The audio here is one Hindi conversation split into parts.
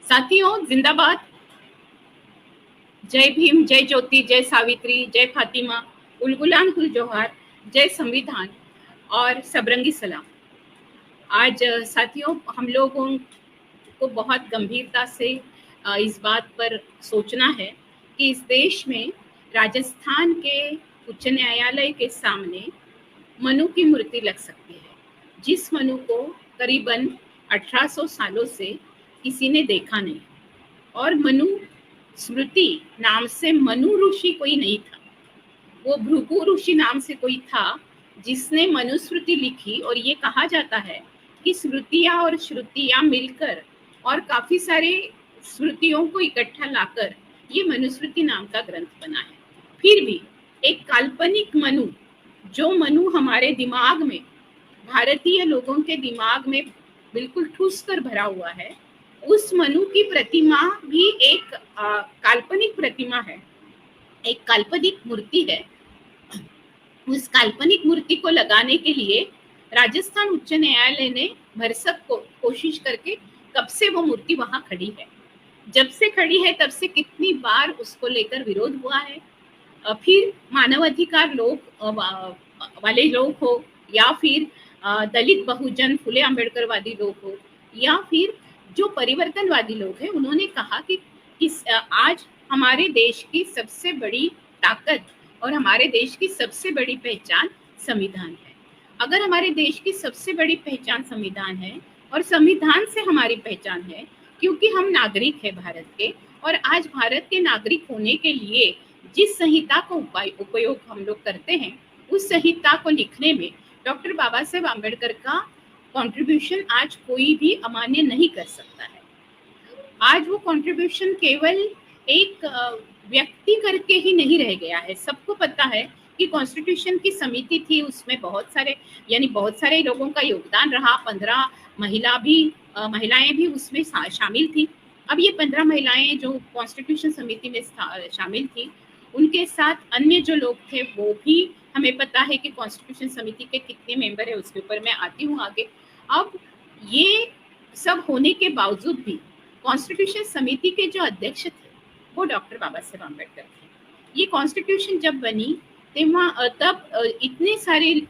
साथियों, जिंदाबाद। जय भीम, जय ज्योति, जय सावित्री, जय फातिमा, उलगुलान कुल जोहार, जय संविधान और सबरंगी सलाम। आज साथियों, हम लोगों को बहुत गंभीरता से इस बात पर सोचना है कि इस देश में राजस्थान के उच्च न्यायालय के सामने मनु की मूर्ति लग सकती है, जिस मनु को करीबन 1800 सालों से किसी ने देखा नहीं। और मनु स्मृति नाम से मनु ऋषि कोई नहीं था, वो भृगु ऋषि नाम से कोई था जिसने मनुस्मृति लिखी। और ये कहा जाता है कि स्मृतियां और श्रुतियां मिलकर और काफी सारे स्मृतियों को इकट्ठा लाकर ये मनुस्मृति नाम का ग्रंथ बना है। फिर भी एक काल्पनिक मनु, जो मनु हमारे दिमाग में, भारतीय लोगों के दिमाग में बिल्कुल ठूस कर भरा हुआ है, उस मनु की प्रतिमा भी एक काल्पनिक प्रतिमा है, एक काल्पनिक मूर्ति है। उस काल्पनिक मूर्ति को लगाने के लिए राजस्थान उच्च न्यायालय ने भरसक कोशिश करके कब से वो मूर्ति वहां खड़ी है, जब से खड़ी है तब से कितनी बार उसको लेकर विरोध हुआ है। फिर मानवाधिकार लोग वाले लोग हो, या फिर दलित बहुजन फुले अम्बेडकरवादी लोग हो, या फिर जो परिवर्तनवादी लोग हैं, उन्होंने कहा कि आज हमारे देश की सबसे बड़ी ताकत और हमारे देश की सबसे बड़ी पहचान संविधान है। अगर हमारे देश की सबसे बड़ी पहचान संविधान है और संविधान से हमारी पहचान है, क्योंकि हम नागरिक हैं भारत के, और आज भारत के नागरिक होने के लिए जिस संहिता का उपयोग हम लोग करते हैं, उस संहिता को लिखने में डॉक्टर बाबा साहेब आम्बेडकर का कंट्रीब्यूशन आज कोई भी अमान्य नहीं कर सकता है। आज वो कंट्रीब्यूशन केवल एक व्यक्ति करके ही नहीं रह गया है। सबको पता है कि कॉन्स्टिट्यूशन की समिति थी, उसमें बहुत सारे लोगों का योगदान रहा। 15 महिलाएं भी उसमें शामिल थी। अब ये 15 महिलाएं जो कॉन्स्टिट्यूशन समिति में शामिल थी, उनके साथ अन्य जो लोग थे वो भी हमें पता है कि कॉन्स्टिट्यूशन समिति के कितने मेंबर है, उसके ऊपर मैं आती हूँ आगे। अब ये सब होने के बावजूद भी कॉन्स्टिट्यूशन समिति के जो अध्यक्ष थे वो डॉक्टर बाबा साहेब आम्बेडकर थे। ये कॉन्स्टिट्यूशन जब बनी तब इतने सारे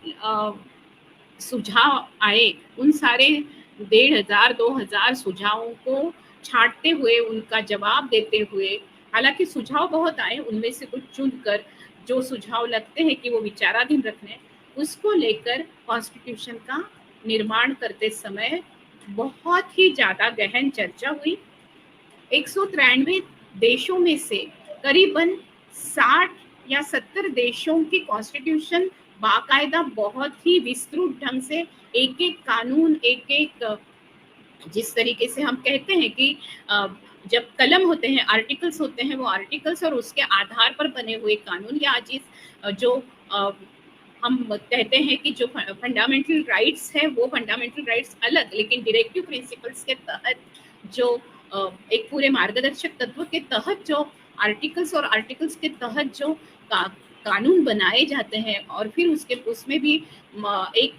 सुझाव आए, उन सारे 1500-2000 सुझावों को छांटते हुए, उनका जवाब देते हुए, हालांकि सुझाव बहुत आए, उनमें से कुछ चुनकर जो सुझाव लगते हैं कि वो विचाराधीन रखने, उसको लेकर कॉन्स्टिट्यूशन का निर्माण करते समय बहुत ही ज्यादा गहन चर्चा हुई। 193 देशों में से करीबन 60 या 70 देशों की कॉन्स्टिट्यूशन बाकायदा बहुत ही विस्तृत ढंग से एक एक कानून, जिस तरीके से हम कहते हैं कि जब कलम होते हैं, आर्टिकल्स होते हैं, वो आर्टिकल्स और उसके आधार पर बने हुए कानून, या जो हम कहते हैं कि जो फंडामेंटल राइट्स है, वो फंडामेंटल राइट्स अलग, लेकिन डायरेक्टिव प्रिंसिपल्स के तहत जो एक पूरे मार्गदर्शक तत्व के तहत जो आर्टिकल्स और आर्टिकल्स के तहत जो कानून बनाए जाते हैं, और फिर उसमें भी एक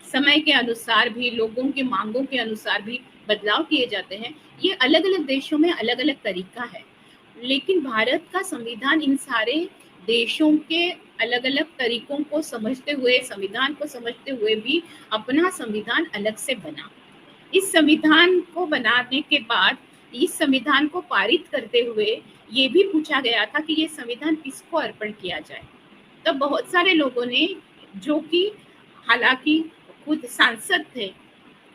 समय के अनुसार भी, लोगों की मांगों के अनुसार भी बदलाव किए जाते हैं। ये अलग अलग देशों में अलग अलग तरीका है, लेकिन भारत का संविधान इन सारे देशों के अलग अलग तरीकों को समझते हुए, संविधान को समझते हुए भी अपना संविधान अलग से बना। इस संविधान को बनाने के बाद, इस संविधान को पारित करते हुए ये भी पूछा गया था कि ये संविधान किसको अर्पण किया जाए। तब बहुत सारे लोगों ने, जो कि हालांकि खुद सांसद थे,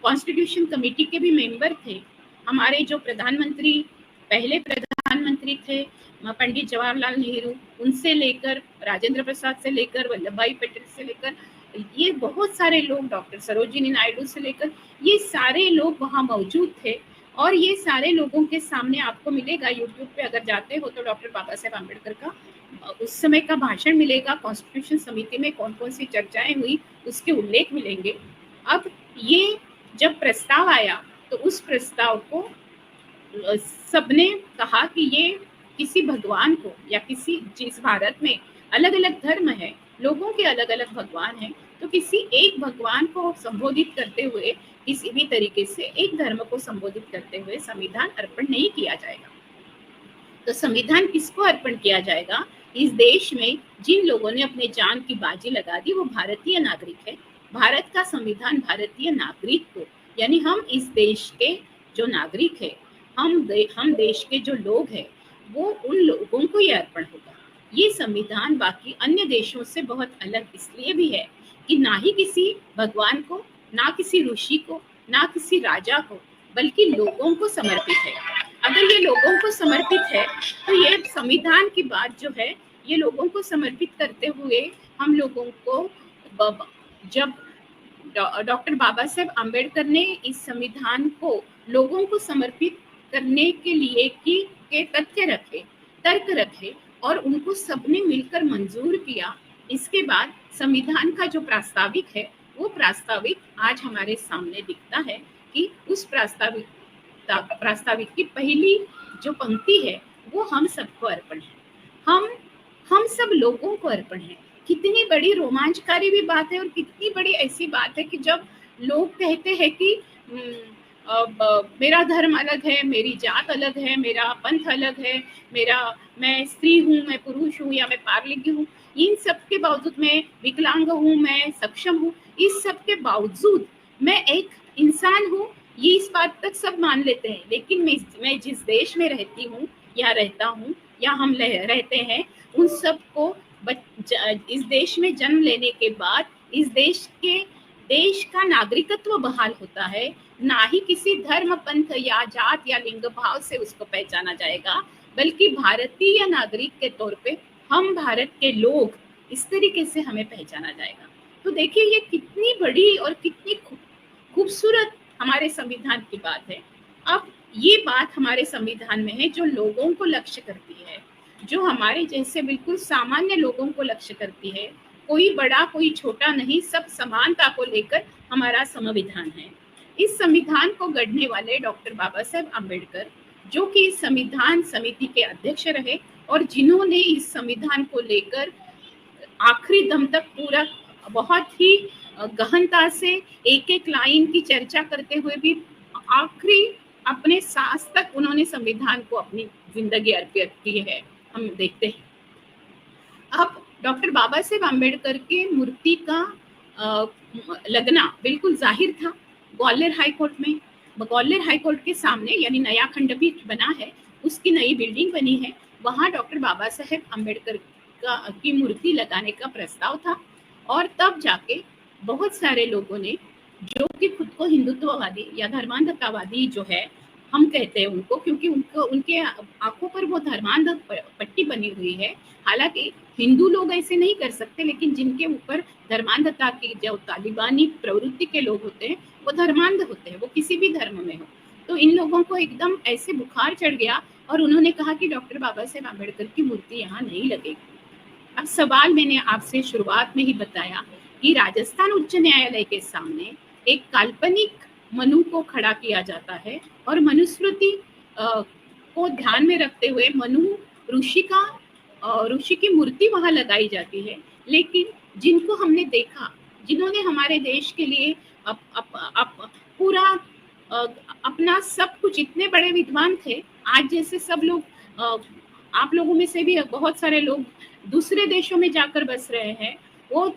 कॉन्स्टिट्यूशन कमेटी के भी मेंबर थे, हमारे जो पहले प्रधानमंत्री थे पंडित जवाहरलाल नेहरू, उनसे लेकर राजेंद्र प्रसाद से लेकर वल्लभ भाई पटेल से लेकर ये बहुत सारे लोग, डॉक्टर सरोजिनी नायडू से लेकर, ये सारे लोग वहाँ मौजूद थे। और ये सारे लोगों के सामने आपको मिलेगा, यूट्यूब पे अगर जाते हो तो डॉक्टर बाबा साहेब आम्बेडकर का उस समय का भाषण मिलेगा। कॉन्स्टिट्यूशन समिति में कौन कौन सी चर्चाएं हुई उसके उल्लेख मिलेंगे। अब ये जब प्रस्ताव आया तो उस प्रस्ताव को सबने कहा कि ये किसी भगवान को, या जिस भारत में अलग अलग धर्म है, लोगों के अलग अलग भगवान हैं, तो किसी एक भगवान को संबोधित करते हुए किसी भी तरीके से एक धर्म को संबोधित करते हुए संविधान अर्पण नहीं किया जाएगा। तो संविधान किसको अर्पण किया जाएगा? इस देश में जिन लोगों ने अपने जान की बाजी लगा दी वो भारतीय नागरिक है। भारत का संविधान भारतीय नागरिक को, यानी हम इस देश के जो नागरिक है, हम देश के जो लोग हैं, वो उन लोगों को ये अर्पण होगा। ये संविधान बाकी अन्य देशों से बहुत अलग इसलिए भी है कि ना ही किसी भगवान को, ना किसी ऋषि को, ना किसी राजा को, बल्कि लोगों को समर्पित है। अगर ये लोगों को समर्पित है तो ये संविधान की बात जो है, ये लोगों को समर्पित करते हुए हम लोगों को, जब डॉक्टर बाबा साहेब आम्बेडकर ने इस संविधान को लोगों को समर्पित करने के लिए के तथ्य रखे, तर्क रखे और उनको सबने मिलकर मंजूर किया, इसके बाद संविधान का जो प्रास्ताविक है वो प्रास्ताविक आज हमारे सामने दिखता है कि उस प्रास्ताविक की पहली जो पंक्ति है वो हम सबको अर्पण है, हम सब लोगों को अर्पण है। कितनी बड़ी रोमांचकारी भी बात है और कितनी बड़ी ऐसी बात है कि जब लोग कहते हैं कि मेरा धर्म अलग है, मेरी जात अलग है, मेरा पंथ अलग है, मैं स्त्री हूँ, मैं पुरुष हूँ या मैं पारलिंगी हूँ, इन सब के बावजूद मैं विकलांग हूँ, मैं सक्षम हूँ, इस सब के बावजूद मैं एक इंसान हूँ, ये इस बात तक सब मान लेते हैं। लेकिन मैं जिस देश में रहती हूँ या रहता हूँ या हम रहते हैं, उन सब को इस देश में जन्म लेने के बाद इस देश का नागरिकत्व बहाल होता है। ना ही किसी धर्म, पंथ या जात या लिंग भाव से उसको पहचाना जाएगा, बल्कि भारतीय नागरिक के तौर पे हम भारत के लोग, इस तरीके से हमें पहचाना जाएगा। तो देखिए ये कितनी बड़ी और कितनी खूबसूरत हमारे संविधान की बात है। अब ये बात हमारे संविधान में है जो लोगों को लक्ष्य करती है, जो हमारे जैसे बिल्कुल सामान्य लोगों को लक्ष्य करती है। कोई बड़ा कोई छोटा नहीं, सब समानता को लेकर हमारा संविधान है। इस संविधान को गढ़ने वाले डॉक्टर बाबा साहेब आम्बेडकर, जो कि इस संविधान समिति के अध्यक्ष रहे और जिन्होंने इस संविधान को लेकर आखिरी दम तक पूरा बहुत ही गहनता से एक एक लाइन की चर्चा करते हुए भी आखिरी अपने सांस तक उन्होंने संविधान को अपनी जिंदगी अर्पित की है, हम देखते हैं। अब डॉक्टर बाबा साहेब आम्बेडकर के मूर्ति का लगना बिल्कुल जाहिर था। ग्वालियर हाईकोर्ट में, ग्वालियर हाईकोर्ट के सामने यानी नया खंडपीठ बना है, उसकी नई बिल्डिंग बनी है, वहाँ डॉक्टर बाबा साहेब आम्बेडकर की मूर्ति लगाने का प्रस्ताव था। और तब जाके बहुत सारे लोगों ने, जो कि खुद को हिंदुत्ववादी या धर्मांधतावादी जो है हम कहते हैं उनको, क्योंकि उनके आंखों पर वो धर्मांध पट्टी बनी हुई है। हालांकि हिंदू लोग ऐसे नहीं कर सकते, लेकिन जिनके ऊपर धर्मांधता की जो तालिबानी प्रवृत्ति के लोग होते हैं वो धर्मांध होते हैं, वो किसी भी धर्म में हो। तो इन लोगों को एकदम ऐसे बुखार चढ़ गया और उन्होंने कहा कि डॉक्टर बाबा साहेब आम्बेडकर की मूर्ति यहाँ नहीं लगेगी। अब सवाल मैंने आपसे शुरुआत में ही बताया कि राजस्थान उच्च न्यायालय के सामने एक काल्पनिक मनु को खड़ा किया जाता है और मनुस्मृति को ध्यान में रखते हुए मनु ऋषि की मूर्ति वहां लगाई जाती है। लेकिन जिनको हमने देखा, जिन्होंने हमारे देश के लिए पूरा अपना सब कुछ, इतने बड़े विद्वान थे, आज जैसे सब लोग, आप लोगों में से भी बहुत सारे लोग दूसरे देशों में जाकर बस रहे हैं, वो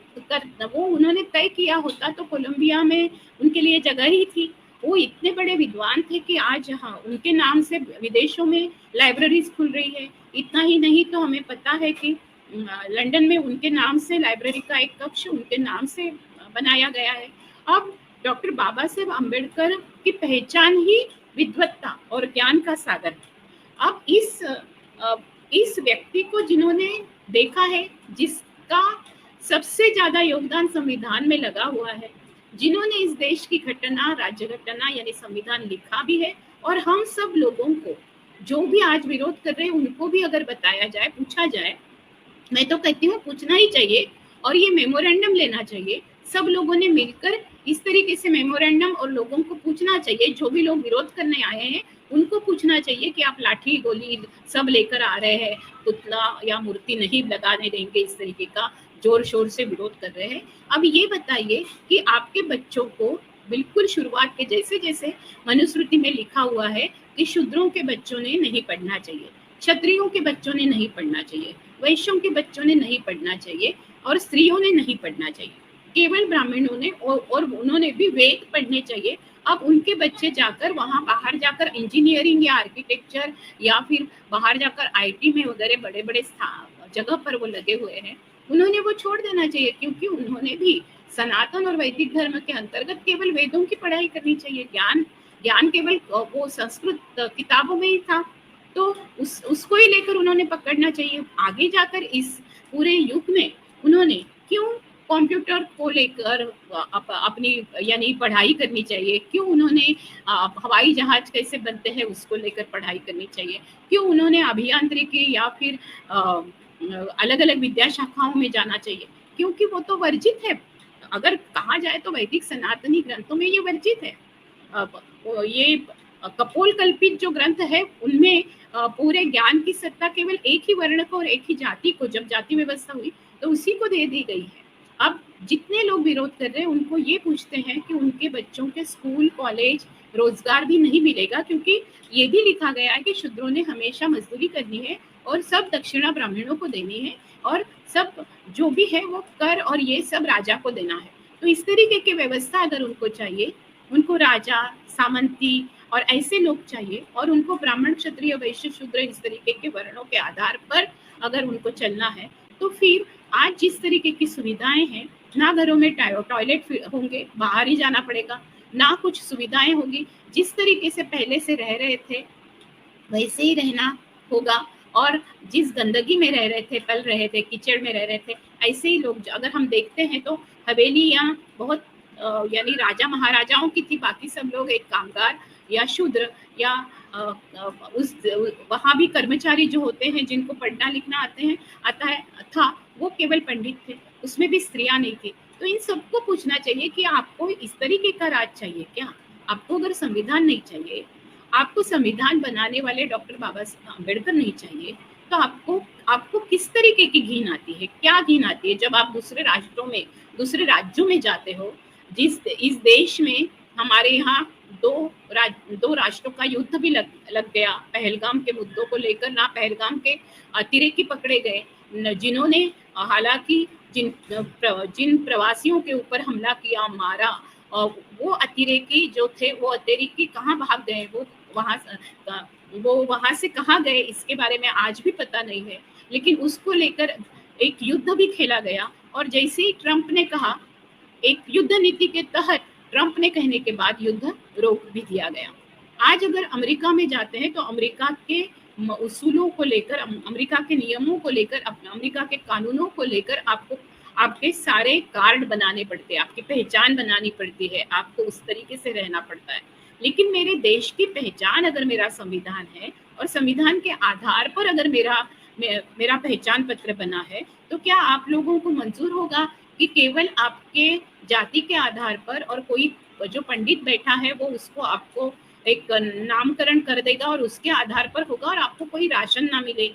उन्होंने तय किया होता तो कोलंबिया में उनके लिए जगह ही थी। वो इतने बड़े विद्वान थे कि आज उनके नाम से विदेशों में लाइब्रेरीज खुल रही है। इतना ही नहीं तो हमें पता है कि लंदन में उनके नाम से लाइब्रेरी का एक कक्ष उनके नाम से बनाया गया है। अब डॉक्टर बाबा साहेब आम्बेडकर की पहचान ही विद्वत्ता और ज्ञान का सागर है। अब इस व्यक्ति को जिन्होंने देखा है, जिसका सबसे ज्यादा योगदान संविधान में लगा हुआ है, जिन्होंने इस देश की घटना, राज्य घटना यानी संविधान लिखा भी है, और हम सब लोगों को जो भी आज विरोध कर रहे हैं उनको भी अगर बताया जाए, पूछा जाए, मैं तो कहती हूँ पूछना ही चाहिए और ये मेमोरेंडम लेना चाहिए। सब लोगों ने मिलकर इस तरीके से मेमोरेंडम और लोगों को पूछना चाहिए, जो भी लोग विरोध करने आए हैं उनको पूछना चाहिए कि आप लाठी गोली सब लेकर आ रहे हैं, पुतला या मूर्ति नहीं लगाने देंगे, इस तरीके का जोर शोर से विरोध कर रहे हैं। अब ये बताइए कि आपके बच्चों को बिल्कुल शुरुआत के जैसे जैसे मनुस्मृति में लिखा हुआ है कि शूद्रों के बच्चों ने नहीं पढ़ना चाहिए, क्षत्रियों के बच्चों ने नहीं पढ़ना चाहिए, वैश्यों के बच्चों ने नहीं पढ़ना चाहिए और स्त्रियों ने नहीं पढ़ना चाहिए, केवल ब्राह्मणों ने और उन्होंने भी वेद पढ़ने चाहिए। अब उनके बच्चे जाकर वहां बाहर जाकर इंजीनियरिंग या आर्किटेक्चर या फिर बाहर जाकर आईटी में वगैरह बड़े बड़े जगह पर वो लगे हुए हैं, उन्होंने वो छोड़ देना चाहिए, क्योंकि उन्होंने भी सनातन और वैदिक धर्म के अंतर्गत केवल वेदों की पढ़ाई करनी चाहिए। ज्ञान ज्ञान केवल वो संस्कृत किताबों में ही था, तो उसको ही लेकर उन्होंने पकड़ना चाहिए। आगे जाकर इस पूरे युग में उन्होंने क्यों कंप्यूटर को लेकर अपनी यानी पढ़ाई करनी चाहिए, क्यों उन्होंने हवाई जहाज कैसे बनते हैं उसको लेकर पढ़ाई करनी चाहिए, क्यों उन्होंने अभियांत्रिकी या फिर अलग अलग विद्या शाखाओं में जाना चाहिए, क्योंकि वो तो वर्जित है। अगर कहा जाए तो वैदिक सनातनी ग्रंथों में ये वर्जित है। ये कपोल कल्पित जो ग्रंथ है उनमें पूरे ज्ञान की सत्ता केवल एक ही वर्ण को और एक ही जाति को, जब जाति व्यवस्था हुई तो उसी को दे दी गई है। अब जितने लोग विरोध कर रहे हैं उनको ये पूछते हैं कि उनके बच्चों के स्कूल कॉलेज रोजगार भी नहीं मिलेगा, क्योंकि ये भी लिखा गया है कि शूद्रों ने हमेशा मजदूरी करनी है और सब दक्षिणा ब्राह्मणों को देनी है और सब जो भी है वो कर और ये सब राजा को देना है। तो इस तरीके की व्यवस्था अगर उनको चाहिए, उनको राजा सामंती और ऐसे लोग चाहिए, और उनको ब्राह्मण क्षत्रिय वैश्य शूद्र इस तरीके के वर्णों के आधार पर अगर उनको चलना है, तो फिर आज जिस तरीके की सुविधाएं हैं, ना घरों में टॉयलेट होंगे, बाहर ही जाना पड़ेगा, ना कुछ सुविधाएं होगी, जिस तरीके से पहले से रह रहे थे वैसे ही रहना होगा, और जिस गंदगी में रह रहे थे, पल रहे थे, कीचड़ में रह रहे थे, ऐसे ही लोग अगर हम देखते हैं तो हवेलियां बहुत यानी राजा महाराजाओं की थी, बाकी सब लोग एक कामगार या शूद्र या उस वहां भी कर्मचारी जो होते हैं जिनको पढ़ना लिखना आता है था, वो केवल पंडित थे, उसमें भी स्त्रियां नहीं थी। तो इन सबको पूछना चाहिए कि आपको इस तरीके का राज चाहिए क्या? आपको अगर संविधान नहीं चाहिए, आपको संविधान बनाने वाले डॉक्टर बाबा साहब अम्बेडकर नहीं चाहिए, तो आपको किस तरीके की घिन आती है? क्या घिन आती है जब आप दूसरे राज्यों में जाते हो? इस देश में हमारे यहाँ दो राष्ट्रों का युद्ध भी लग गया पहलगाम के मुद्दों को लेकर। ना पहलगाम के अतिरेकी पकड़े गए, जिन्होंने हालांकि जिन प्रवासियों के ऊपर हमला किया, मारा, वो अतिरेकी जो थे, वो अतिरेकी कहाँ भाग गए, वो वहां से कहाँ गए, इसके बारे में आज भी पता नहीं है। लेकिन उसको लेकर एक युद्ध भी खेला गया, और जैसे ही ट्रंप ने कहा, एक युद्ध नीति के तहत ट्रंप ने कहने के बाद युद्ध रोक भी दिया गया। आज अगर अमेरिका में जाते हैं तो अमेरिका के उसूलों को लेकर, अमेरिका के नियमों को लेकर, अमेरिका के कानूनों को लेकर आपको आपके सारे कार्ड बनाने पड़ते हैं, आपकी पहचान बनानी पड़ती है, आपको उस तरीके से रहना पड़ता है। लेकिन मेरे देश की पहचान अगर मेरा संविधान है और संविधान के आधार पर अगर मेरा पहचान पत्र बना है, तो क्या आप लोगों को मंजूर होगा कि केवल आपके जाति के आधार पर और कोई जो पंडित बैठा है वो उसको आपको एक नामकरण कर देगा और उसके आधार पर होगा, और आपको कोई राशन ना मिले,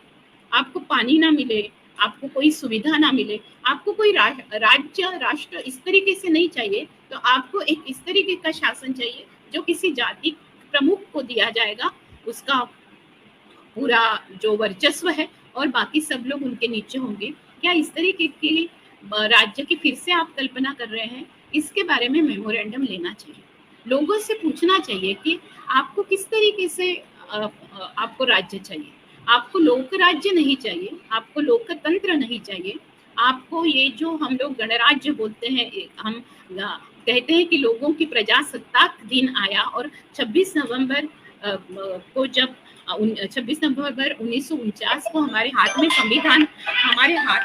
आपको पानी ना मिले, आपको कोई सुविधा ना मिले, आपको कोई राज्य राष्ट्र इस तरीके से नहीं चाहिए। तो आपको एक इस तरीके का शासन चाहिए जो किसी जाति प्रमुख को दिया जाएगा, उसका पूरा जो वर्चस्व है, और बाकी सब लोग उनके नीचे होंगे। क्या इस तरीके की राज्य की फिर से आप कल्पना कर रहे हैं? इसके बारे में मेमोरेंडम लेना चाहिए, लोगों से पूछना चाहिए कि आपको किस तरीके से आपको राज्य चाहिए। आपको लोक राज्य नहीं चाहिए, आपको लोकतंत्र नहीं चाहिए, आपको ये जो हम लोग गणराज्य बोलते हैं, हम कहते हैं कि लोगों की प्रजासत्ताक दिन आया, और 26 नवंबर को जब 26 नवंबर 1949 को हमारे हाथ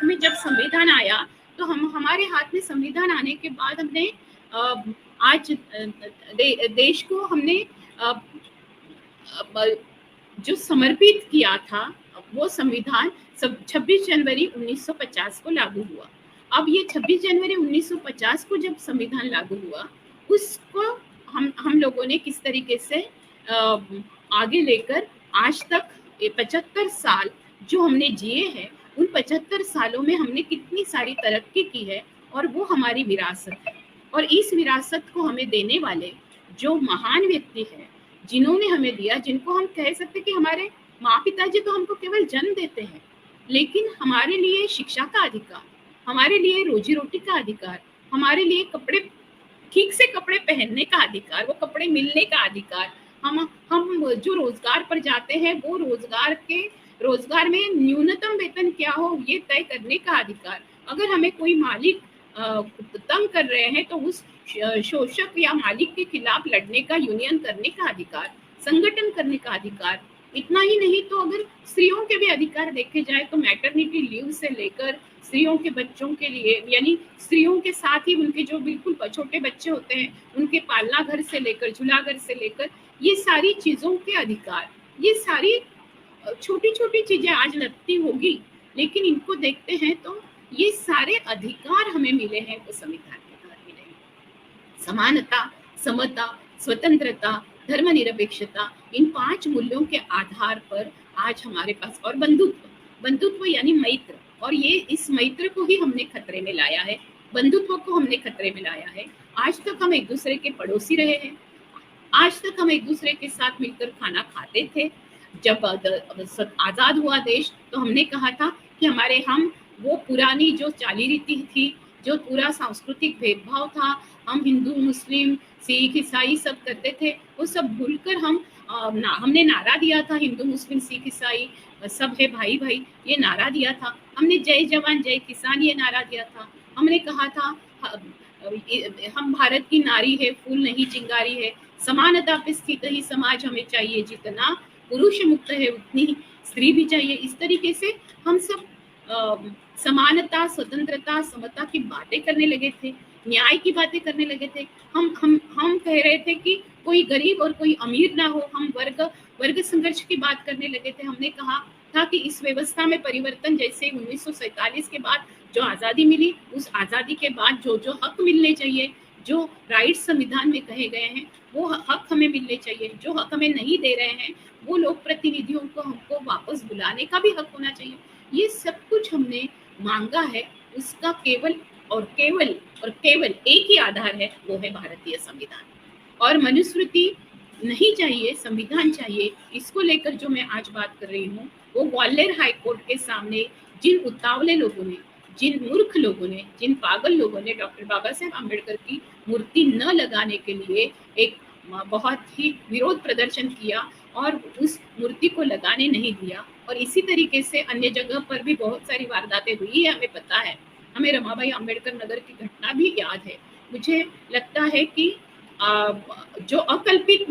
में जब संविधान आया, तो हमारे हाथ में संविधान आने के बाद हमने आज देश को हमने जो समर्पित किया था, वो संविधान 26 जनवरी 1950 को लागू हुआ। अब ये 26 जनवरी 1950 को जब संविधान लागू हुआ, उसको हम लोगों ने किस तरीके से आगे लेकर आज तक 75 साल जो हमने जिए हैं, उन 75 सालों में हमने कितनी सारी तरक्की की है, और वो हमारी विरासत है। और इस विरासत को हमें देने वाले जो महान व्यक्ति है, जिन्होंने हमें दिया, जिनको हम कह सकते कि हमारे माँ पिताजी तो हमको केवल जन्म देते हैं, लेकिन हमारे लिए शिक्षा का अधिकार, हमारे लिए रोजी रोटी का अधिकार, हमारे लिए कपड़े, ठीक से कपड़े पहनने का अधिकार, वो कपड़े मिलने का अधिकार, हम जो रोजगार पर जाते हैं वो रोजगार में न्यूनतम वेतन क्या हो ये तय करने का अधिकार, अगर हमें कोई मालिक तंग कर रहे हैं तो उस शोषक या मालिक के खिलाफ लड़ने का, यूनियन करने का अधिकार, संगठन करने का अधिकार। इतना ही नहीं तो अगर स्त्रियों के भी अधिकार देखे जाए तो मैटरनिटी लीव से लेकर स्त्रियों के बच्चों के लिए, यानी स्त्रियों के साथ ही उनके जो बिल्कुल छोटे बच्चे होते हैं उनके पालना घर से लेकर, झूलाघर से लेकर, ये सारी चीजों के अधिकार, ये सारी छोटी छोटी चीजें आज लगती होगी, लेकिन इनको देखते हैं तो ये सारे अधिकार हमें मिले हैं वो संविधान के द्वारा मिले हैं। समानता, समता, स्वतंत्रता, धर्मनिरपेक्षता, इन 5 मूल्यों के आधार पर आज हमारे पास, और बंधुत्व यानी मैत्र, और ये इस मैत्र को ही हमने खतरे में लाया है, बंधुत्व को हमने खतरे में लाया है। आज तक हम एक दूसरे के पड़ोसी रहे हैं, आज तक हम एक दूसरे के साथ मिलकर खाना खाते थे। जब आजाद हुआ देश तो हमने कहा था कि हम वो पुरानी जो चाली रीति थी, जो पूरा सांस्कृतिक भेदभाव था, हम हिंदू मुस्लिम सिख ईसाई सब करते थे, वो सब भूलकर हमने नारा दिया था, हिंदू मुस्लिम सिख ईसाई सब है भाई भाई, ये नारा दिया था हमने, जय जवान जय किसान ये नारा दिया था, हमने कहा था हम भारत की नारी है, फूल नहीं चिंगारी है, समानता पे स्थित ही समाज हमें चाहिए, जितना पुरुष मुक्त है उतनी स्त्री भी चाहिए। इस तरीके से हम सब समानता, स्वतंत्रता, समता की बातें करने लगे थे, न्याय की बातें करने लगे थे। हम कह रहे थे कि कोई गरीब और कोई अमीर ना हो, हम वर्ग संघर्ष की बात करने लगे थे। हमने कहा था कि इस व्यवस्था में परिवर्तन, जैसे 1947 के बाद जो आज़ादी मिली, उस आज़ादी के बाद जो जो हक मिलने चाहिए, जो राइट्स संविधान में कहे गए हैं, वो हक हमें मिलने चाहिए। जो हक हमें नहीं दे रहे हैं वो लोक प्रतिनिधियों को हमको वापस बुलाने का भी हक होना चाहिए। ये सब कुछ हमने मांगा है, उसका केवल एक ही आधार है, वो है भारतीय संविधान। और मनुस्मृति नहीं चाहिए, संविधान चाहिए। इसको लेकर जो मैं आज बात कर रही हूँ वो ग्वालियर हाई कोर्ट के सामने जिन उतावले लोगों ने, जिन मूर्ख लोगों ने, जिन पागल लोगों ने डॉक्टर बाबा साहेब अम्बेडकर की मूर्ति न लगाने के लिए एक बहुत ही विरोध प्रदर्शन किया और उस मूर्ति को लगाने नहीं दिया, और इसी तरीके से अन्य जगह पर भी बहुत सारी वारदातें हुई है, हमें पता है। हमें रमाबाई अम्बेडकर नगर की घटना भी याद है। मुझे लगता है कि जो अकल्पित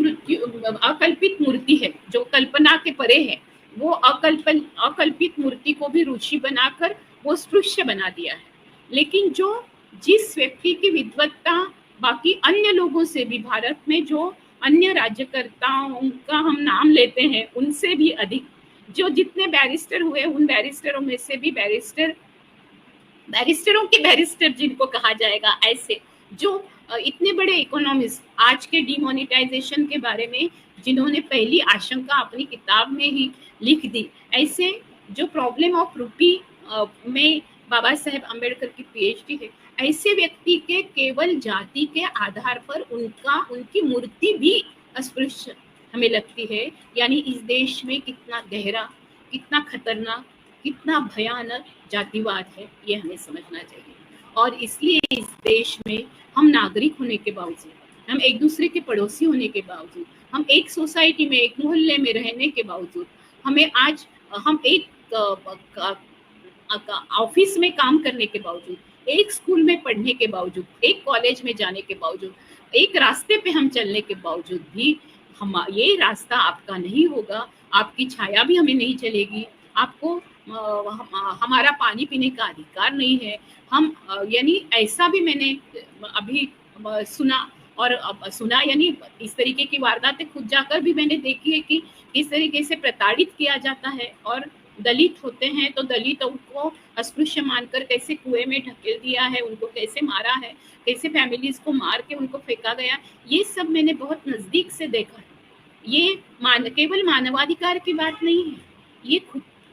मूर्ति है, जो कल्पना के परे है, वो अकल्पित मूर्ति को भी रुचि बनाकर वो स्पृश्य बना दिया है। लेकिन जिस व्यक्ति की विद्वत्ता बाकी अन्य लोगों से भी, भारत में जो अन्य राज्यकर्ताओं का हम नाम लेते हैं उनसे भी अधिक, जो जितने बैरिस्टर हुए उन बैरिस्टरों में से भी बैरिस्टरों के बैरिस्टर जिनको कहा जाएगा, ऐसे जो इतने बड़े इकोनॉमिस्ट, आज के डिमोनेटाइजेशन के बारे में जिन्होंने पहली आशंका अपनी किताब में ही लिख दी, ऐसे जो प्रॉब्लम ऑफ रूपी में बाबा साहेब अम्बेडकर की पीएचडी है, ऐसे व्यक्ति के केवल जाति के आधार पर उनकी मूर्ति भी अस्पृश्य हमें लगती है। यानी इस देश में कितना गहरा, कितना खतरनाक, कितना भयानक जातिवाद है, ये हमें समझना चाहिए। और इसलिए इस देश में हम नागरिक होने के बावजूद, हम एक दूसरे के पड़ोसी होने के बावजूद, हम एक सोसाइटी में, एक मोहल्ले में रहने के बावजूद, हम एक ऑफिस में काम करने के बावजूद, एक स्कूल में पढ़ने के बावजूद, एक कॉलेज में जाने के बावजूद, एक रास्ते पे हम चलने के बावजूद भी ये रास्ता आपका नहीं होगा, आपकी छाया भी हमें नहीं चलेगी, आपको हमारा पानी पीने का अधिकार नहीं है। यानी ऐसा भी मैंने अभी सुना यानी इस तरीके की वारदातें खुद जाकर भी मैंने देखी है कि इस तरीके से प्रताड़ित किया जाता है, और दलित होते हैं तो दलितों को अस्पृश्य मानकर कैसे कुएं में ढकेल दिया है, उनको कैसे मारा है, कैसे फैमिलीज को मार के उनको फेंका गया, ये सब मैंने बहुत नजदीक से देखा है। ये केवल मानवाधिकार की बात नहीं है, ये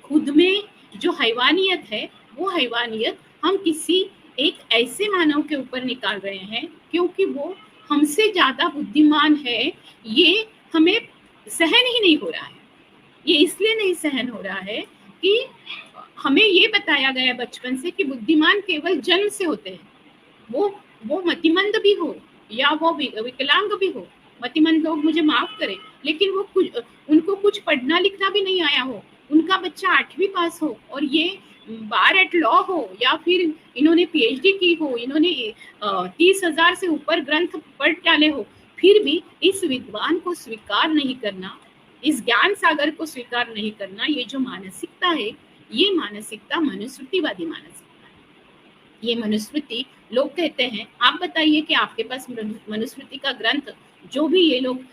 खुद में जो हैवानियत है, वो हैवानियत हम किसी एक ऐसे मानव के ऊपर निकाल रहे हैं क्योंकि वो हमसे ज्यादा बुद्धिमान है। ये हमें सहन ही नहीं हो रहा है। ये इसलिए नहीं सहन हो रहा है कि हमें ये बताया गया बचपन से कि बुद्धिमान केवल जन्म से होते हैं। वो मतिमंद भी हो या वो विकलांग भी हो, मतिमंद लोग मुझे माफ करें, लेकिन वो कुछ, उनको कुछ पढ़ना लिखना भी नहीं आया हो, उनका बच्चा 8वीं पास हो और ये बार एट लॉ हो या फिर इन्होंने पीएचडी की हो, इन्होंने 30,000 से ऊपर ग्रंथ पढ़ डाले हो, फिर भी इस विद्वान को स्वीकार नहीं करना, इस ज्ञान सागर को स्वीकार नहीं करना, ये जो मानसिकता है, ये मानसिकता मनुस्मृतिवादी मानसिकता है। ये मनुस्मृति लोग कहते हैं, आप बताइए कि आपके पास मनुस्मृति का ग्रंथ, जो भी ये लोग